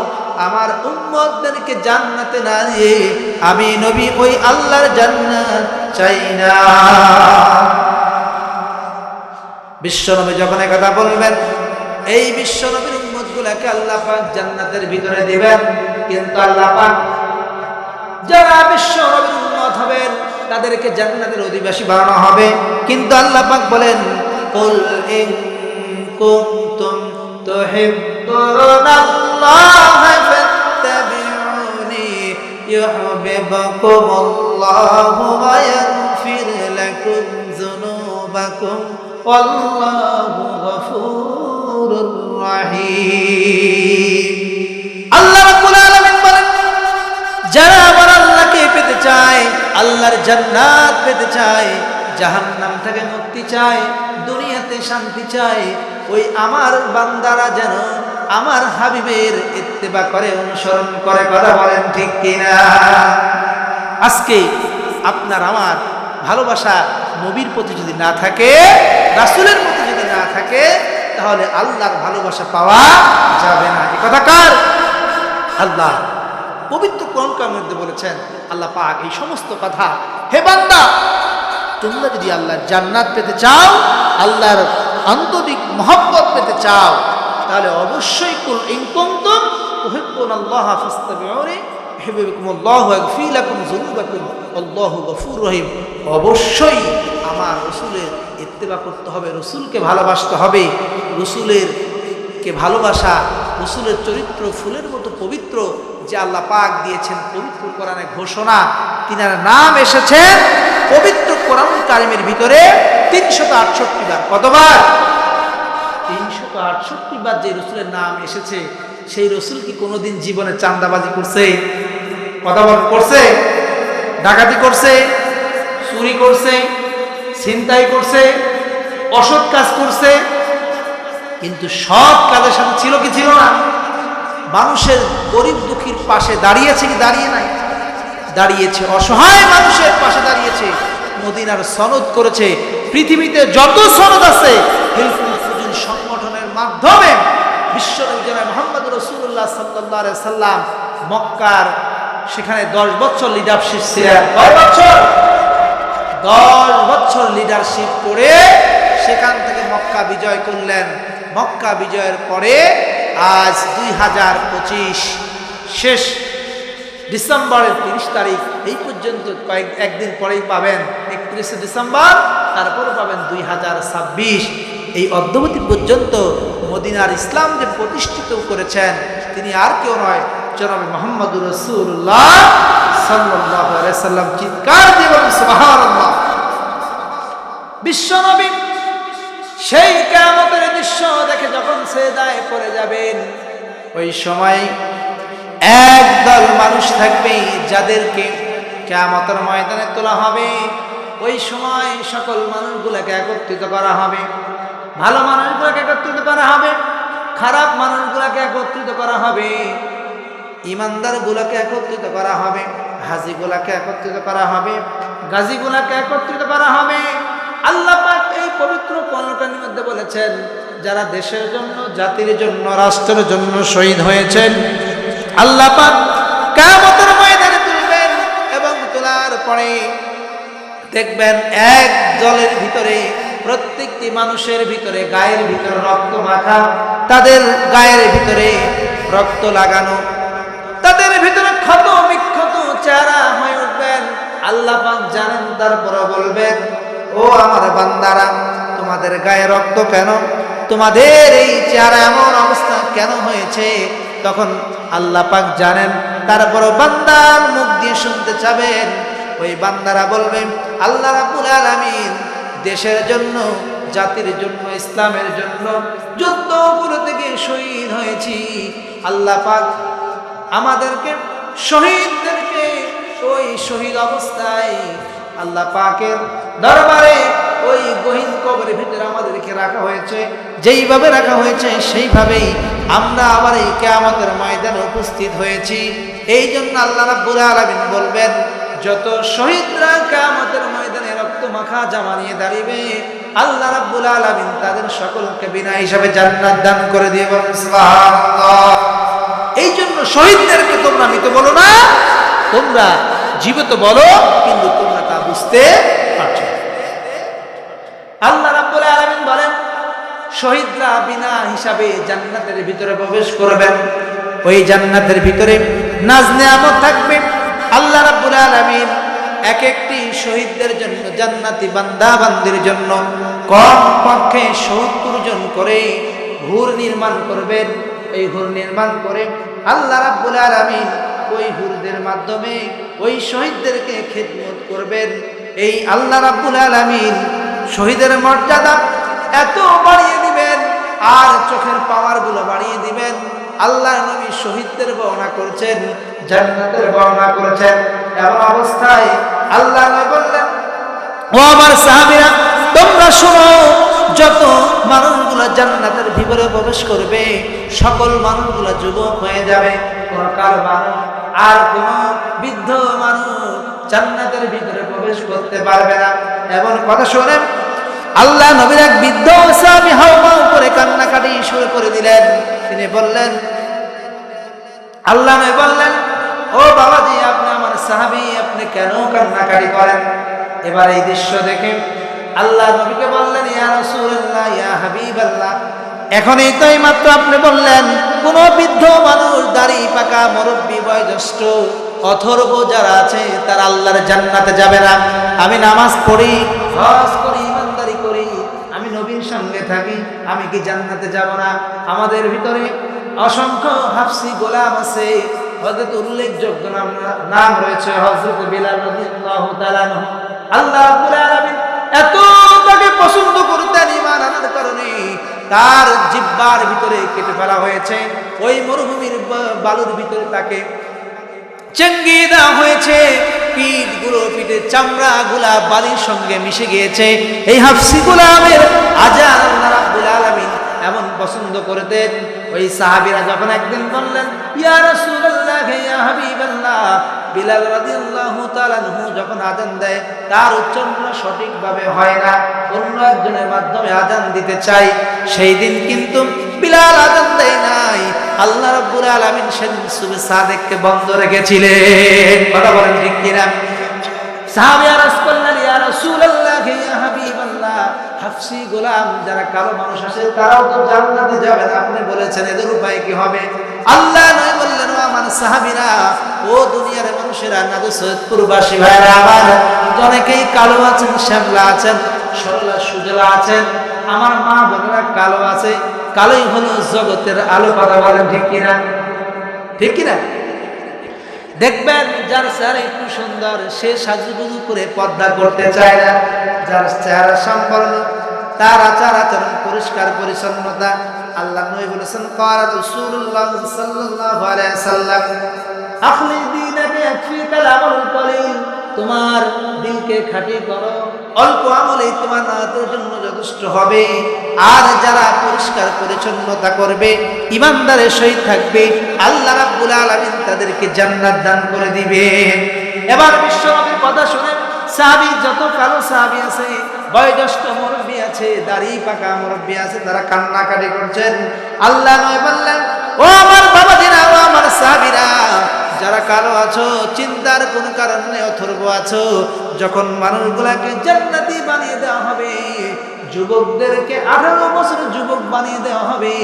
আমার উম্মতদেরকে জান্নাতে না দিয়ে আমি নবী ওই আল্লাহর জান্নাত চাই না। বিশ্বনবী যখন এই কথা বলবেন, এই বিশ্বনবীর উম্মতগুলোকে আল্লাহ পাক জান্নাতের ভিতরে দিবেন। কিন্তু আল্লাহ পাক যারা বিশ্বনবীর উম্মত হবেন তাদেরকে জান্নাতের অধিবাসী বানানো হবে। কিন্তু আল্লাহ পাক বলেন, কুল ইন কুনতুম তুহিব্বুনাল্লাহ ফাত্তাবিউনি ইউহিব্বুকুমুল্লাহু ওয়া ইয়াগফির লাকুম যুনুবাকুম ওয়াল্লাহু গফুরুর রহিম। আল্লাহ রাব্বুল আলামিন বলেন, যারা আমার আল্লাহকে পেতে চায়, আল্লাহর জান্নাত পেতে চায়, জাহান্নাম থেকে মুক্তি চায়, দুনিয়াতে শান্তি চায়, ওই আমার বান্দারা যেন আমার হাবিবের ইত্তেবা করে, অনুসরণ করে। কথা বলেন ঠিক কিনা? আজকে আপনার আমার ভালোবাসা নবীর প্রতি যদি না থাকে, রাসূলের প্রতি যদি না থাকে, তাহলে আল্লাহর ভালোবাসা পাওয়া যাবে না। এই কথা কার? আল্লাহ পবিত্র কোরআনের মধ্যে বলেছেন আল্লাহ পাক এই সমস্ত কথা। হে বান্দা, তোমরা যদি আল্লাহর জান্নাত পেতে চাও, আল্লাহর আন্তরিক মহব্বত পেতে চাও, তাহলে অবশ্যই কুল ইন কুনতুম তুহিব্বুনাল্লাহ ফাস্তাবিউনি ইউহিব্বুকুমুল্লাহু ওয়া ইয়াগফির লাকুম যুনুবাকুম আল্লাহু গফুরুর রহিম। অবশ্যই আমার রাসূলের ইত্তেবা করতে হবে, রাসূলকে ভালোবাসতে হবে। রাসূলের কে ভালোবাসা, রাসূলের চরিত্র ফুলের মতো পবিত্র, যে আল্লাহ পাক দিয়েছেন পবিত্র কোরআনে ঘোষণা। তিনার নাম এসেছেন পবিত্র কোরআন কারিমের ভিতরে 368 বার। কতবার? 368 বার যে রাসূলের নাম এসেছে, সেই রাসূল কি কোনোদিন জীবনে চাঁদাবাজি করছে? কথা বল, করছে? ডাকাতি করছে? চুরি করছে? ছিনতাই করছে? অসৎ কাজ করছে? কিন্তু সৎ কাজের সাথে ছিল কি ছিল না? মানুষের গরিব দুঃখীর পাশে দাঁড়িয়েছে কি দাঁড়িয়ে নাই? দাঁড়িয়েছে। অসহায় মানুষের পাশে দাঁড়িয়েছে। মদিনার সনদ করেছে। পৃথিবীতে যত সনদ আছে হিলফুল ফুজুল সংগঠনের মাধ্যমে বিশ্বনবী জনাব মুহাম্মদ রাসূলুল্লাহ সাল্লাল্লাহু আলাইহি সাল্লাম মক্কার সেখানে 10 বছর লিডারশিপ ছিলেন। কয় বছর? 10 বছর লিডারশিপ করে সেখান থেকে মক্কা বিজয় করলেন। মক্কা বিজয়ের পরে আজ 2025 শেষ ডিসেম্বরের 30 তারিখ, এই পর্যন্ত একদিন পরেই পাবেন 31শে ডিসেম্বর, তারপরে পাবেন 2026। এই অদ্যাবধি পর্যন্ত মদিনার ইসলাম যে প্রতিষ্ঠিত করেছেন তিনি আর কেউ নয়, জনাবে মুহাম্মদুর রাসূলুল্লাহ সাল্লাল্লাহু আলাইহি সাল্লাম। চিৎকার দিয়ে বলুন সুবহানাল্লাহ। বিশ্বনবী সেই কিয়ামতের দৃশ্য দেখে যখন সিজদায় পড়ে যাবেন, ওই সময় একদল মানুষ থাকবে যাদেরকে কিয়ামতের ময়দানে তোলা হবে। ওই সময় সকল মানুষগুলোকে একত্রিত করা হবে। ভালো মানুষগুলোকে একত্রিত করা হবে, খারাপ মানুষগুলোকে একত্রিত করা হবে, ইমানদারগুলোকে একত্রিত করা হবে, হাজিগুলোকে একত্রিত করা হবে, গাজীগুলোকে একত্রিত করা হবে। আল্লাহ পাক এই পবিত্র কোরআনের মধ্যে বলেছেন, যারা দেশের জন্য, জাতির জন্য, রাষ্ট্রের জন্য শহীদ হয়েছেন, আল্লাহ পাক কিয়ামতের ময়দানে তুলবেন। এবং তোলার পরে দেখবেন এক দলের ভিতরে, প্রত্যেকটি মানুষের ভিতরে গায়ের ভিতরে রক্ত মাখা, তাদের গায়ের ভিতরে রক্ত লাগানো, তাদের ভিতরে ক্ষত বিক্ষত চেহারা হয়ে উঠবেন। আল্লাহ পাক জানেন, তারপরে বলবেন, ও আমার বান্দারা, তোমাদের গায়ে রক্ত কেন? তোমাদের এই চেহারা এমন অবস্থা কেন হয়েছে? তখন আল্লাহ পাক জানেন, তারপরে বান্দার মুখ দিয়ে শুনতে চাবেন। ওই বান্দারা বলবেন, আল্লাহ রাব্বুল আলামিন দেশের জন্য, জাতির জন্য, ইসলামের জন্য যুদ্ধ করতে গিয়ে শহীদ হয়েছি। আল্লাহ পাক আমাদেরকে শহীদদেরকে ওই শহীদ অবস্থায় আল্লাহ পাকের দরবারে ওই গহীন কবরের ভিতরে আমাদেরকে রাখা হয়েছে। যেইভাবে রাখা হয়েছে সেইভাবেই আমরা আবার এই কিয়ামতের ময়দানে উপস্থিত হয়েছি। এই জন্য আল্লাহ রাব্বুল আলামিন বলবেন, যত শহীদরা কিয়ামতের ময়দানে রক্ত মাখা জামা নিয়ে দাঁড়িয়ে আল্লাহ রাব্বুল আলামিন তাদের সকলকে বিনা হিসাবে জান্নাত দান করে দিয়ে বলেন সুবহানাল্লাহ। এই জন্য শহীদদেরকে তোমরা মৃত বলো না, তোমরা জীবিত বলো, কিন্তু তোমরা তা বুঝতে পারছো। আল্লাহ রাব্বুল আলামিন বলেন, শহীদরা বিনা হিসাবে জান্নাতের ভিতরে প্রবেশ করবেন। ওই জান্নাতের ভিতরে নাজ নেয়ামত থাকবে। আল্লাহ রাব্বুল আলামিন এক একটি শহীদদের জন্য, জান্নাতি বান্দা বান্দির জন্য কম পক্ষে 70 জন করে হুর নির্মাণ করবেন। এই হুর নির্মাণ করে আল্লাহ রাব্বুল আলামিন ওই হুরদের মাধ্যমে ওই শহীদদেরকে খিদমত করবেন। এই আল্লাহ রাব্বুল আলামিন শহীদের মর্যাদা এত বাড়িয়ে দিবেন আর চোখের পাওয়ার গুলো বাড়িয়ে দিবেন। আল্লাহ নবী শহীদদের বর্ণনা করছেন, জান্নাতের বর্ণনা করছেন। এমন অবস্থায় আল্লাহ নবী বললেন, ও আমার সাহাবীরা তোমরা শোনো, যত মানুষগুলো জান্নাতের ভিতরে প্রবেশ করবে সকল মানুষগুলো যুবক হয়ে যাবে। কোন কালো মানুষ আর কোন বৃদ্ধ মানুষ জান্নাতের ভিতরে প্রবেশ করতে পারবে না। এমন কথা শোনেন, আল্লাহ নবীর এক বৃদ্ধ সাহাবী হাওমাও করে কান্নাকাটি শুরু করে দিলেন। তিনি বললেন, আল্লাহ নবী বললেন, ও বাবাজি, আপনি আমার সাহাবী, আপনি কেন কান্নাকাটি করেন? এবার এই দৃশ্য দেখে আল্লাহ নবীকে বললেন, ইয়া রাসূলুল্লাহ, ইয়া হাবিবাল্লাহ, এখন এই তো মাত্র আপনি বললেন কোন বৃদ্ধ মানুষ, দাড়ি পাকা, মুরব্বী, বয়োজ্যেষ্ঠ, অথর্ব যারা আছে তারা আল্লাহর জান্নাতে যাবে না। আমি নামাজ পড়ি, হজ করি, ইমানদারি করি, আমি নবীর সঙ্গে থাকি, আমি কি জান্নাতে যাব না? আমাদের ভিতরে অসংখ্য হাফসি গোলাম আছে। হযরত উল্লেখযোগ্য নাম রয়েছে হযরত বিলাল রাদিয়াল্লাহু তাআলা আনহু। আল্লাহ রাব্বুল আলামিন এত তাকে পছন্দ করতেন, ঈমান আনার কারণে তার জিহ্বার ভিতরে কেটে ফেলা হয়েছে। ওই মরুভূমির বালুর ভিতরে তাকে চেঙ্গিয়ে দেওয়া হয়েছে। পিঠগুলো, পিঠের চামড়া গুলা বালির সঙ্গে মিশে গিয়েছে। এই হাফসি গোলামের আজান আল্লাহ রাব্বুল আলামিন এমন পছন্দ করতেন। ওই সাহাবীরা যখন একদিন বললেন, ইয়া রাসূলুল্লাহ, ইয়া হাবিবাল্লাহ, বিলাল রাদিয়াল্লাহু তাআলা আনহু যখন আজান দেয় তার উচ্চারণ সঠিকভাবে হয় না, অন্য একজনের মাধ্যমে আজান দিতে চাই। সেই দিন কিন্তু বিলাল আজান দেয় নাই। আল্লাহ রাব্বুল আলামিন সেদিন সুবহে সাদেককে বন্ধ রেখেছিলেন। কথা বলেন ঠিক কিনা? সাহাবী আরজ করলেন, ইয়া রাসূলুল্লাহ, ইয়া হাবিবাল্লাহ, হাফসি গোলাম যারা কালো মানুষ আছে তারাও তো জান্নাতে যাবে না, আপনি বলেছেন, এদের উপায় কি হবে? আল্লাহ নবী বললেন, ও আমার সাহাবীরা, ও দুনিয়ার মানুষেরা, নাদু সৈয়দপুরবাসী ভাইরা আমার, অনেকেই কালো আছেন, শ্যামলা আছেন, সরলা সুজলা আছেন, আমার মা বোনেরা কালো আছে। কালোই হলো জগতের আলো। কথা বলেন ঠিক কিনা? ঠিক কিনা? দেখবেন যার চেহারা একটু সুন্দর সে সাজুগুজু করে পর্দা করতে চায় না। যার চেহারা সম্পন্ন, তার আচার আচরণ পরিষ্কার পরিচ্ছন্নতা। আল্লাহ নবী বলেছেন, ক্বালা রাসূলুল্লাহ সাল্লাল্লাহু আলাইহি ওয়াসাল্লাম, আখলি দীনাকা ইয়াকফিকাল আমালুল কলিল, তোমার দিলকে খাঁটি করো, অল্প আমলেই তোমার নাজাতের জন্য যথেষ্ট হবে। আর যারা পরিষ্কার পরিচ্ছন্নতা করবে, ইমানদারের সহিত থাকবে, আল্লাহ রাব্বুল আলামিন তাদেরকে জান্নাত দান করে দিবেন। এবার বিশ্বনবীর কথা শুনে সাহাবী, যত কালো সাহাবী আছে, বয়োজ্যেষ্ঠ মুরব্বী আছে, দাড়ি পাকা মুরব্বী আছে, তারা কান্নাকাটি করছেন। আল্লাহ নবী বললেন, ও আমার বাবাজিরা, ও আমার সাহাবীরা, যারা কালো আছো চিন্তার কোনো কারণ নেই, অথর্ব আছো, যখন মানুষগুলাকে জান্নাতি বানিয়ে দেওয়া হবে, যুবকদেরকে 18 বছর যুবক বানিয়ে দেওয়া হবে,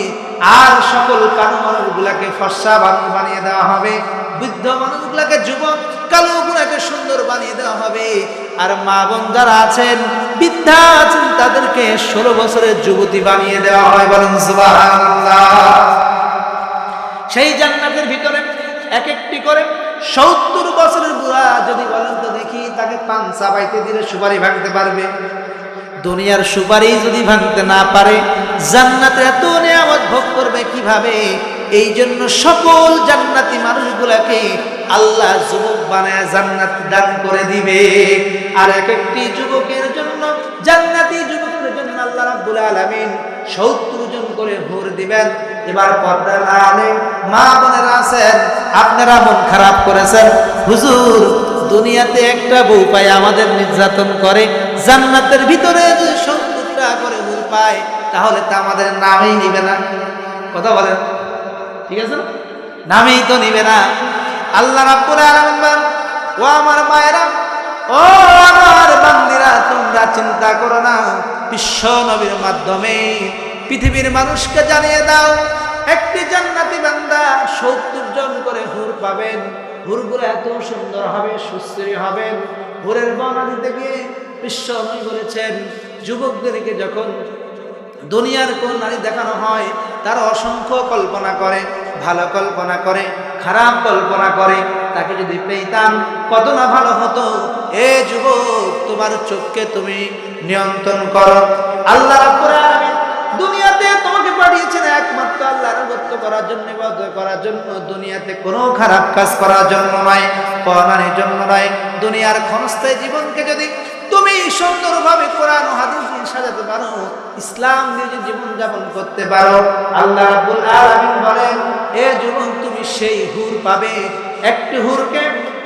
আর সকল কালো মানুষগুলাকে ফর্সা বানিয়ে দেওয়া হবে, বৃদ্ধ মানুষগুলাকে যুবক, কালো গুলাকে সুন্দর বানিয়ে দেওয়া হবে, আর মা বোন যারা আছেন, বৃদ্ধা আছেন, তাদেরকে 16 বছরের যুবতী বানিয়ে দেওয়া হয়। বলেন সুবহানাল্লাহ। সেই জান্নাতের ভিতরে এক একটি করে 70 বছরের বুড়া যদি বলেন তো দেখি, তাকে পান চাবাইতে দিলে সুপারি ভাঙতে পারবে? দুনিয়ার সুপারি যদি ভাঙতে না পারে জান্নাতে এত নিয়ামত ভোগ করবে কিভাবে? এই জন্য সকল জান্নাতি মানুষগুলাকে আল্লাহ যুবক বানায় জান্নাত দান করে দিবে। আর এক একটি যুবকের জন্য, জান্নাতি যুবকের জন্য আল্লাহ রাব্বুল আলামিন 70 জন করে হুর দিবেন। এবার পর্দার আড়ালে মা বোনেরা আছেন, আপনারা মন খারাপ করেছেন, হুজুর দুনিয়াতে একটা বউ পায় আমাদের নির্যাতন করে, জান্নাতের ভিতরে যদি 70টা করে হুর পায় তাহলে তা আমাদের নামেই নিবে না। কথা বলেন, ঠিক আছে না? নামেই তো নিবে না। আল্লাহ রাব্বুল আলামিন বলেন, ও আমার মায়েরা, ও আমার বান্দিরা, তোমরা চিন্তা করো না, বিশ্ব নবীর মাধ্যমে পৃথিবীর মানুষকে জানিয়ে দাও, একটি জান্নাতি বান্দা 70 জন করে হুর পাবেন। হুরগুলো এত সুন্দর হবে, সুশ্রী হবেন। হুরের বর্ণনা দিতে গিয়ে বিশ্ব নবী বলেছেন, যুবকদেরকে যখন দুনিয়ার কোন নারী দেখানো হয় তারা অসংখ্য কল্পনা করে, ভালো কল্পনা করে, খারাপ কল্পনা করে, তাকে যদি পেতাম কত না ভালো হতো। এ যুবক, তোমার চোখকে তুমি নিয়ন্ত্রণ করো। আল্লাহ রাব্বুল আলামিন দুনিয়াতে তোমাকে পাঠিয়েছেন একমাত্র আল্লাহর ইবাদত করার জন্য, ইবাদত করার জন্য। দুনিয়াতে কোনো খারাপ কাজ করার জন্য নয়, পরনারীর জন্য নয়। দুনিয়ার ক্ষণস্থায়ী জীবনকে যদি তুমি সুন্দরভাবে কোরআন ও হাদিস দিয়ে সাজাতে পারো, ইসলাম দিয়ে জীবন যাপন করতে পারো, আল্লাহ রাব্বুল আলামিন বলেন, এ যুবক তুমি সেই হুর পাবে। একটি হুরকে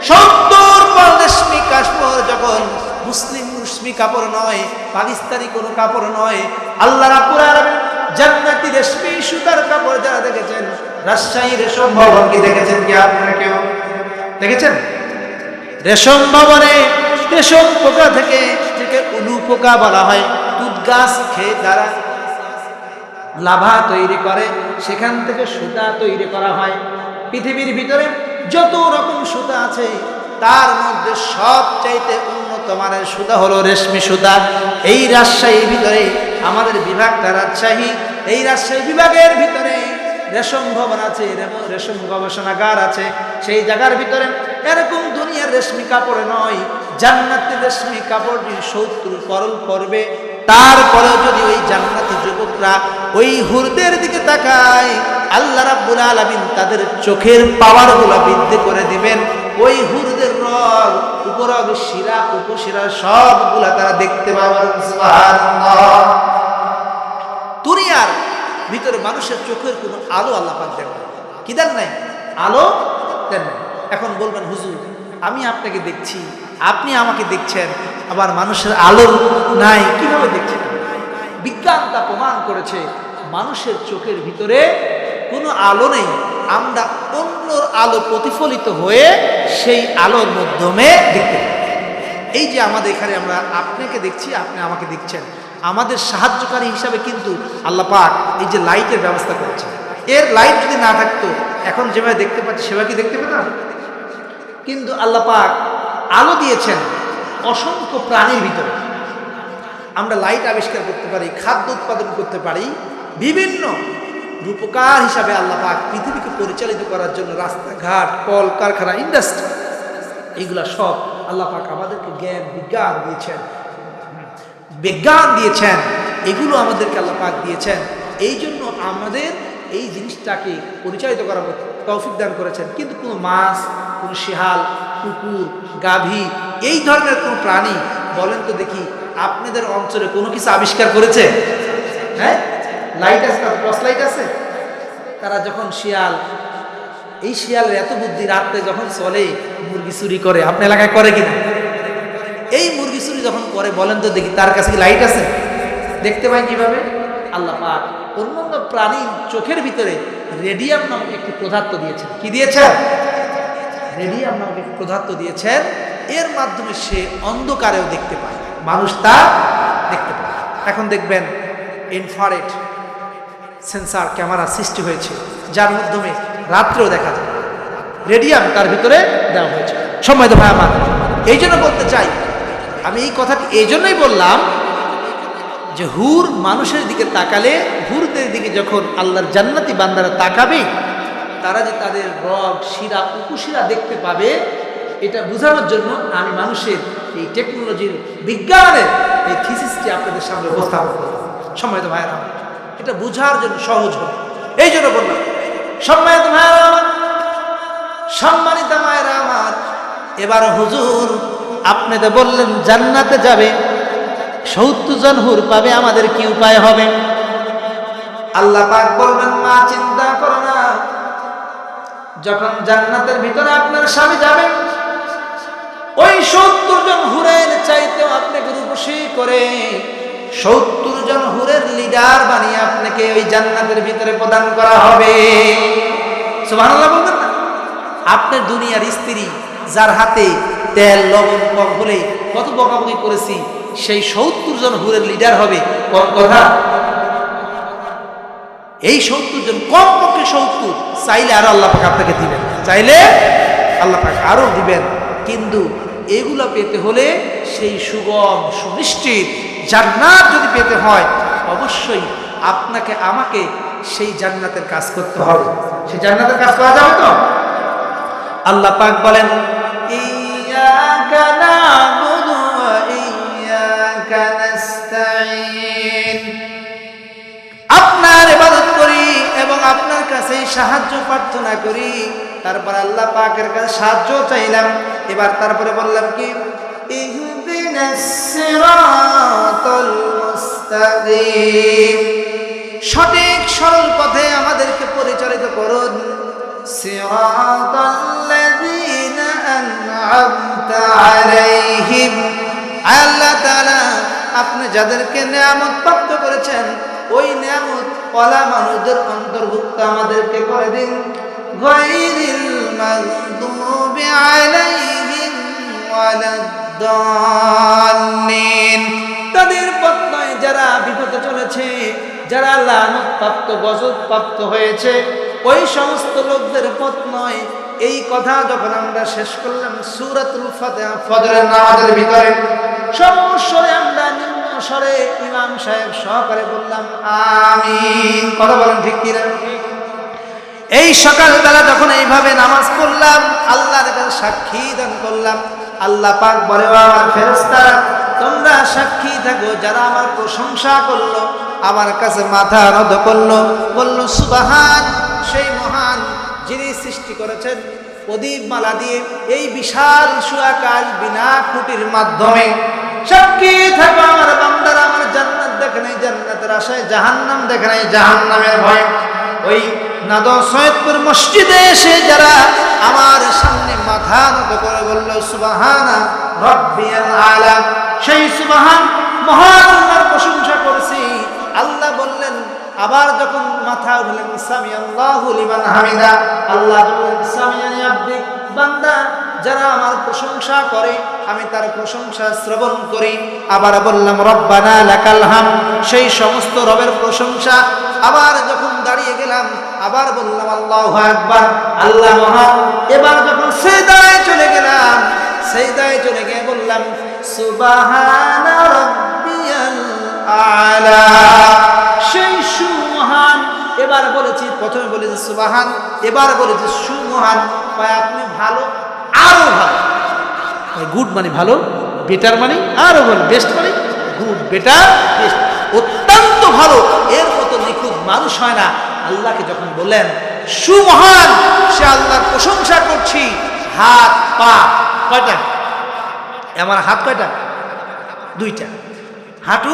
70 রেশমি কাপড়, যখন মুসলিম রেশমি কাপড় নয়, পাকিস্তানি কোনো কাপড় নয়, আল্লাহ রাব্বুল আলামিন জান্নাতি রেশমি সুতার কাপড় যারা দেখেছেন, রাজশাহী রেশম ভবন কি দেখেছেন কি আপনারা কেউ দেখেছেন? রেশম ভবনে রেশম পোকা থেকে উলু পোকা বলা হয়, তুত গাছ খেয়ে তারা লাভা তৈরি করে, সেখান থেকে সুতা তৈরি করা হয়। পৃথিবীর ভিতরে যত রকম সুতা আছে তার মধ্যে সবচাইতে উন্নত মানের সুতা হলো রেশমি সুতা। এই রাজশাহীর ভিতরে আমাদের বিভাগটা রাজশাহী, এই রাজশাহী বিভাগের ভিতরে রেশম ভবন আছে, রেশম গবেষণাগার আছে। সেই জায়গার ভিতরে এরকম দুনিয়ার রেশমি কাপড় নয়, জান্নাতি রেশমি কাপড় 70 পরল পরবে। তারপরেও যদি ওই জান্নাতি যুবকরা ওই হুরদের দিকে তাকায়, আল্লাহ রাব্বুল আলামিন তাদের চোখের পাওয়ারগুলো বৃদ্ধি করে দিবেন। ওই হুরদের রগ, উপরগ, শিরা, উপশিরা সবগুলা তারা দেখতে পাবেন। সুবহানাল্লাহ। দুনিয়ার ভিতরে মানুষের চোখের কোনো আলো আল্লাহ পাক দেন না। কি দেন নাই? আলো দেন নাই। এখন বলবেন, হুজুর আমি আপনাকে দেখছি, আপনি আমাকে দেখছেন, আবার মানুষের আলো নাই, কিভাবে দেখছেন? বিজ্ঞান তা প্রমাণ করেছে, মানুষের চোখের ভিতরে কোনো আলো নেই, আমরা অন্য আলো প্রতিফলিত হয়ে সেই আলোর মাধ্যমে দেখতে পাই। এই যে আমাদের এখানে আমরা আপনাকে দেখছি, আপনি আমাকে দেখছেন, আমাদের সাহায্যকারী হিসাবে কিন্তু আল্লাহ পাক এই যে লাইটের ব্যবস্থা করেছেন। এর লাইট যদি না থাকতো এখন যেভাবে দেখতে পাচ্ছি সেভাবে কি দেখতে পেতাম? কিন্তু আল্লাহ পাক আলো দিয়েছেন অসংখ্য প্রাণীর ভিতরে। আমরা লাইট আবিষ্কার করতে পারি, খাদ্য উৎপাদন করতে পারি, বিভিন্ন রূপকার হিসাবে আল্লাহ পাক পৃথিবীকে পরিচালিত করার জন্য রাস্তাঘাট, কল কারখানা, ইন্ডাস্ট্রি, এইগুলা সব আল্লাহ পাক আমাদেরকে জ্ঞান বিজ্ঞান দিয়েছেন, বিজ্ঞান দিয়েছেন, এগুলো আমাদেরকে আল্লাহ পাক দিয়েছেন। এই জন্য আমাদের এই জিনিসটাকে পরিচালিত করার তৌফিক দান করেছেন। কিন্তু কোনো মাছ, কোনো শিয়াল, কুকুর, গাভী, এই ধরনের কোনো প্রাণী বলেন তো দেখি আপনাদের অঞ্চলে কোনো কিছু আবিষ্কার করেছে? হ্যাঁ, লাইট আছে, টর্চ লাইট আছে। তারা যখন শিয়াল, এই শিয়ালের এত বুদ্ধি, রাত্রে যখন চলে মুরগি চুরি করে, আপনার এলাকায় করে কিনা? এই মুরগি চুরি যখন করে বলেন তো দেখি তার কাছে কি লাইট আছে? দেখতে পাই কিভাবে? আল্লাহ পাক অন্যান্য প্রাণীর চোখের ভিতরে রেডিয়াম নামক একটি পদার্থ দিয়েছেন। কি দিয়েছেন? রেডিয়াম নামক একটি পদার্থ দিয়েছেন। এর মাধ্যমে সে অন্ধকারেও দেখতে পায়, মানুষ তা দেখতে পায়। এখন দেখবেন ইনফ্রারেড সেন্সার ক্যামেরা সৃষ্টি হয়েছে, যার মাধ্যমে রাত্রেও দেখা যায়। রেডিয়াম তার ভিতরে দেওয়া হয়েছে। সম্মানিত ভাই আমার, এই জন্য বলতে চাই, আমি এই কথাটি এই জন্যই বললাম যে হুর মানুষের দিকে তাকালে, হুরদের দিকে যখন আল্লাহর জান্নাতি বান্দারা তাকাবে, তারা যে তাদের রগ, শিরা, উপশিরা দেখতে পাবে, এটা বোঝানোর জন্য আমি মানুষের এই টেকনোলজির, বিজ্ঞানের এই থিসিসটি আপনাদের আপনাদের সামনে উপস্থাপন করব। সম্মানিত ভাইয়েরা আমার, এটা বুঝার জন্য সহজ হবে, এই জন্য বললাম। সম্মানিত ভাইয়েরা আমার, সম্মানিত মায়েরা আমার, এবার হুজুর আপনি তো বললেন জান্নাতে যাবে, 70 জন হুর পাবে, আমাদের কি উপায় হবে? আল্লাহ পাক বলবেন, মা চিন্তা করো না, যখন জান্নাতের ভিতরে আপনার স্বামী যাবে, ওই 70 জন হুরের চাইতেও আপনাকে রূপসী করে 70 জন হুরের লিডার বানিয়ে আপনাকে ওই জান্নাতের ভিতরে প্রদান করা হবে। সুবহানাল্লাহ বলবেন না? আপনার দুনিয়ার স্ত্রী যার হাতে তেল লবণ কম হলে কত বকাবকি করেছি, সেই 70 জন হুরের লিডার হবে, কম কথা? এই 70 জন, কমপক্ষে 70, চাইলে আরো আল্লাহ পাক আপনাকে দিবেন, চাইলে আল্লাহ পাক আরো দিবেন। কিন্তু এগুলো পেতে হলে সেই সুগম সুনিশ্চিত জান্নাত যদি পেতে হয়, অবশ্যই আপনাকে আমাকে সেই জান্নাতের কাজ করতে হবে। সেই জান্নাতের কাজ করা যাবে তো? আল্লাহ পাক বলেন, ইয়্যাকা না'বুদু ওয়া ইয়্যাকা নাস্তাঈন, আপনার ইবাদত করি এবং আপনার কাছে সাহায্য প্রার্থনা করি। তারপর আল্লাহ পাকের কাছে সাহায্য চাইলাম, এবার তারপরে বললাম কি, ইহদিনাস সিরাতাল মুস্তাকিম, সঠিক সরল পথে আমাদেরকে পরিচালিত করুন। সিরাতাল্লাযীনা আন'আমতা আলাইহিম, আল্লাহ তাআলা আপনি যাদেরকে নিয়ামত প্রাপ্ত করেছেন, ওই নিয়ামত ওয়ালা মানুষদের অন্তর্ভুক্ত আমাদেরকে করে দিন। গায়রিল মাগদুবি আলাইহিম ওয়ালাদ-দাল্লিন, তাদের পথ নয় যারা বিপদে চলেছে, যারা লানত প্রাপ্ত গজব প্রাপ্ত হয়েছে, ওই সমস্ত লোকদের পথ নয়। এই কথা যখন আমরা শেষ করলাম সূরাতুল ফাতিহা ফজরের নামাজের ভিতরে, সমস্বরে আমরা নিম্ন স্বরে ইমাম সাহেব সহকারে বললাম আমিন। কথা বলেন ঠিক কিনা? এই সকালবেলা যখন এইভাবে নামাজ পড়লাম, আল্লাহর কাছে সাক্ষী দান করলাম। আল্লাহ পাক বলে, আমার ফেরেশতারা তোমরা সাক্ষী থাকো, যারা আমার প্রশংসা করলো, আমার কাছে মাথা নত করলো, বলল সুবহান, সেই মহান যিনি সৃষ্টি করেছেন প্রদীপ মালা দিয়ে এই বিশাল সুআকাশ বিনা খুঁটির মাধ্যমে। সাক্ষী থাকো আমার বান্দারা, আমার জান্নাত দেখে নাই জান্নাতের আশায়, জাহান্নাম দেখে নাই জাহান্নামের ভয়। ওই নাদর সৈয়দপুর মসজিদে এসে যারা আমার সামনে মাথা নত করে বলল সুবহানা রাব্বিয়াল আলা, সেই সুবহান মহান আল্লাহর প্রশংসা করছি। আল্লাহ বললেন, আবার যখন মাথা উঠলেন সামিআল্লাহু লিমান হামিদা, আল্লাহ বললেন সামিআনি আব্দি, বান্দা যারা আমার প্রশংসা করে আমি তার প্রশংসা শ্রবণ করি। আবার বললাম রব্বানা লাকাল হামদ, সেই সমস্ত রবের প্রশংসা। আবার যখন দাঁড়িয়ে গেলাম আবার বললাম আল্লাহু আকবার, আল্লাহ মহান। এবার যখন সিজদায় চলে গেলাম, সিজদায় চলে গিয়ে বললাম সুবহানা রাব্বিয়াল আলা, সেই সুমহান। এবার বলেছি, প্রথমে বলেছি সুবহান, এবার বলেছি সুমহান। আপনি ভালো, আরো ভালো। গুড মানে ভালো, বেটার মানে আরো ভালো, বেস্ট মানে গুড, বেটার, বেস্ট, অত্যন্ত ভালো। এর মতো নিখুঁত মানুষ হয় না। আল্লাহকে যখন বললেন সুমহান, সে আল্লাহর প্রশংসা করছি। হাত পা কয়টা? আমার হাত কয়টা? দুইটা। হাঁটু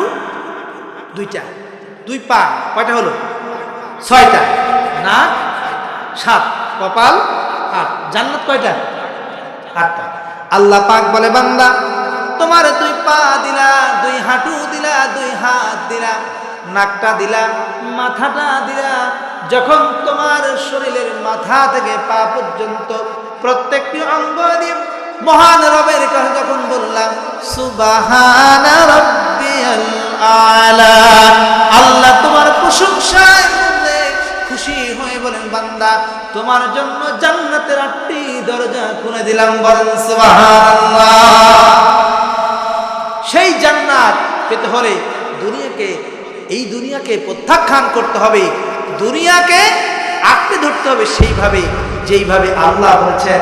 দুইটা, দুই পা কয়টা হলো? 6টা। নাক 7, কপাল 8, জান্নাত কয়টা? 8টা। আল্লাহ পাক বলে, বান্দা তোমার 2 পা দিলা, 2 হাঁটু দিলা, 2 হাত দিলা, নাকটা দিলা, মাথাটা দিলা। যখন তোমার শরীরের মাথা থেকে পা পর্যন্ত প্রত্যেকটি অঙ্গ দিয়ে মহান রবের কাছে যখন বললাম সুবহানা রাব্বিয়াল আলা, আল্লাহ তোমার প্রশংসায় খুশি হয়ে বলেন, বান্দা তোমার জন্য জান্নাতের 8টি দরজা খুলে দিলাম, বলেন সুবহানাল্লাহ। সেই জান্নাত পেতে হলে এই দুনিয়াকে প্রত্যাখ্যান করতে হবে, দুনিয়াকে আঁকড়ে ধরতে হবে সেইভাবে যেইভাবে আল্লাহ বলেছেন।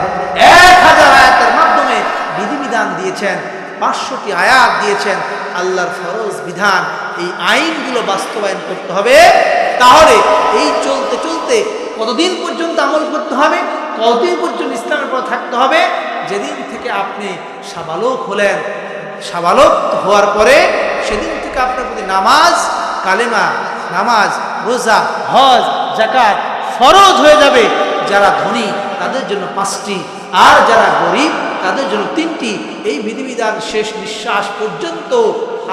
1000 আয়াতের মাধ্যমে বিধিবিধান দিয়েছেন, 500টি আয়াত দিয়েছেন, আল্লাহর ফরজ বিধান, এই আইনগুলো বাস্তবায়ন করতে হবে। তাহলে এই চলতে চলতে কতদিন পর্যন্ত আমল করতে হবে, কতদিন পর্যন্ত ইসলামের পর থাকতে হবে? যেদিন থেকে আপনি সাবালক হলেন, সাবালক হওয়ার পরে সেদিন থেকে আপনার প্রতি নামাজ, কালেমা, নামাজ, রোজা, হজ, যাকাত ফরজ হয়ে যাবে। যারা ধনী তাদের জন্য 5টি, আর যারা গরিব তাদের জন্য 3টি। এই বিধিবিধান শেষ নিঃশ্বাস পর্যন্ত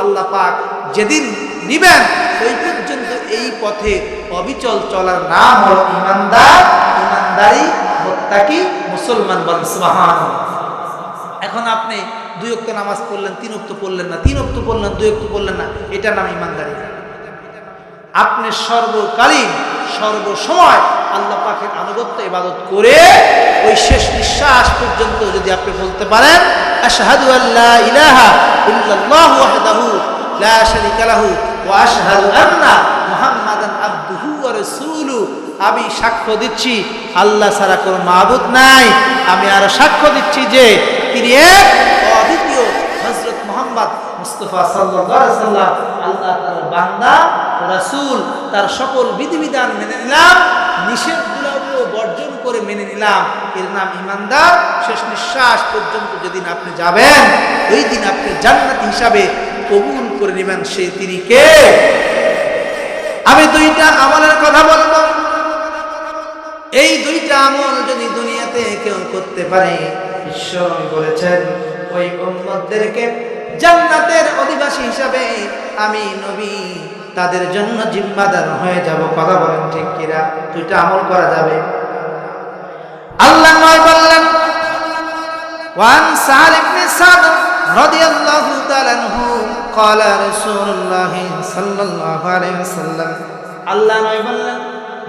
আল্লাহ পাক যেদিন নিবেন ওই পর্যন্ত এই পথে অবিচল চলার নাম হলো ইমানদার, ইমানদারি, মুত্তাকি, মুসলমান। বলেন সুবহানাল্লাহ। এখন আপনি 2 ওয়াক্ত নামাজ পড়লেন, 3 ওয়াক্ত পড়লেন না, 3 ওয়াক্ত পড়লেন, 2 ওয়াক্ত পড়লেন না, এটার নাম ইমানদারি। আপনি সর্বকালীন সর্বসময় আল্লাহ পাকের আনুগত্য ইবাদত করে ওই শেষ নিঃশ্বাস পর্যন্ত যদি আপনি বলতে পারেন আশহাদু আল্লা ইলাহা ইল্লাল্লাহু ওয়াহদাহু লা শারীকা লাহু ওয়া আশহাদু আন্না মুহাম্মাদান আবদুহু ওয়া রাসূলুহু, আমি সাক্ষ্য দিচ্ছি আল্লাহ ছাড়া কোনো মাবুদ নাই, আমি আরো সাক্ষ্য দিচ্ছি যে তিনি এক অদ্বিতীয়, হযরত মুহাম্মদ মুস্তাফা সাল্লাল্লাহু আলাইহি ওয়াসাল্লাম আল্লাহ তাআলার বান্দা ও রাসূল। তার সকল বিধিবিধান মেনে নিলাম, নিষেধগুলোও বর্জন করে মেনে নিলাম, এর নাম ইমানদার। শেষ নিঃশ্বাস পর্যন্ত যেদিন আপনি যাবেন ওই দিন আপনি জান্নাতি হিসাবে কবুল করে নেবেন। সে তিনি কে? আমি 2টা আমলের কথা বলবো। এই 2টা আমল যদি দুনিয়াতে কেউ করতে পারে, ঈশ্বর বলেছেন ওই উম্মতদেরকে জান্নাতের অধিবাসী হিসাবে আমি নবী তাদের জন্য জিম্মাদার হয়ে যাব। কথা বলেন ঠিক কিনা? 2টা আমল করা যাবে। আল্লাহ নয় বললেন ওয়ান সাল ইবনে সাদ রাদিয়াল্লাহু তাআলা আনহু قال رسول الله صلى الله عليه وسلم, আল্লাহ নয় বললেন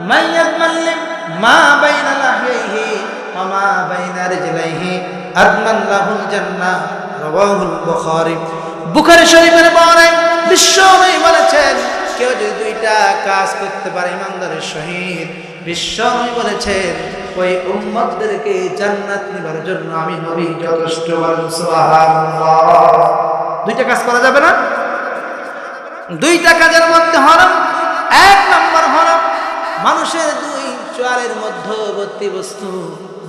মান ইয়াতমাল্লিম মা বাইনা লাহইহি ওয়া মা বাইনা রিজলাইহি আদমান লাহুল জান্নাহ, রাওয়াহুল বুখারী। বুখারী শরীফের বর্ণনায় বিশ্বনবী বলেছেন কেউ যদি 2টা কাজ করতে পারে ইমানদারের সহিত, বিশ্বনবী বলেছেন ওই উম্মতদেরকে জান্নাত নিবার জন্য আমি নবী যথেষ্ট। বলেন সুবহানাল্লাহ। 2টা কাজ করা যাবে না? 2টা কাজের মধ্যে হলো 1 নম্বর হলো মানুষের 2 চোয়ালের মধ্যবর্তী বস্তু,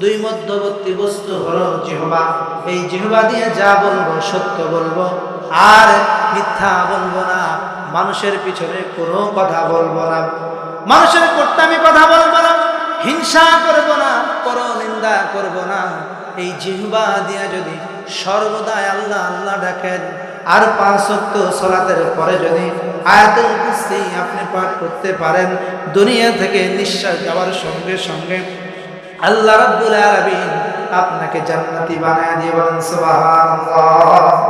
2 মধ্যবর্তী বস্তু হলো জিহ্বা। এই জিহ্বা দিয়ে যা বলবো সত্য বলবো আর মিথ্যা বলবো না। মানুষের পিছনে কোনো কথা বলবো না, মানুষের কর্তামি কথা বলবো না, হিংসা করবো না, পরনিন্দা করবো না। এই জিহ্বা দিয়ে যদি সর্বদা আল্লাহ আল্লাহ ডাকেন আর 5 ওয়াক্ত সালাতের পরে যদি আয়াতুল কুরসি আপনি পাঠ করতে পারেন, দুনিয়া থেকে নিঃশ্বাস যাওয়ার সঙ্গে সঙ্গে আল্লাহ রাব্বুল আলামিন আপনাকে জান্নাতি বানায় দিয়ে। বলেন সুবহানাল্লাহ।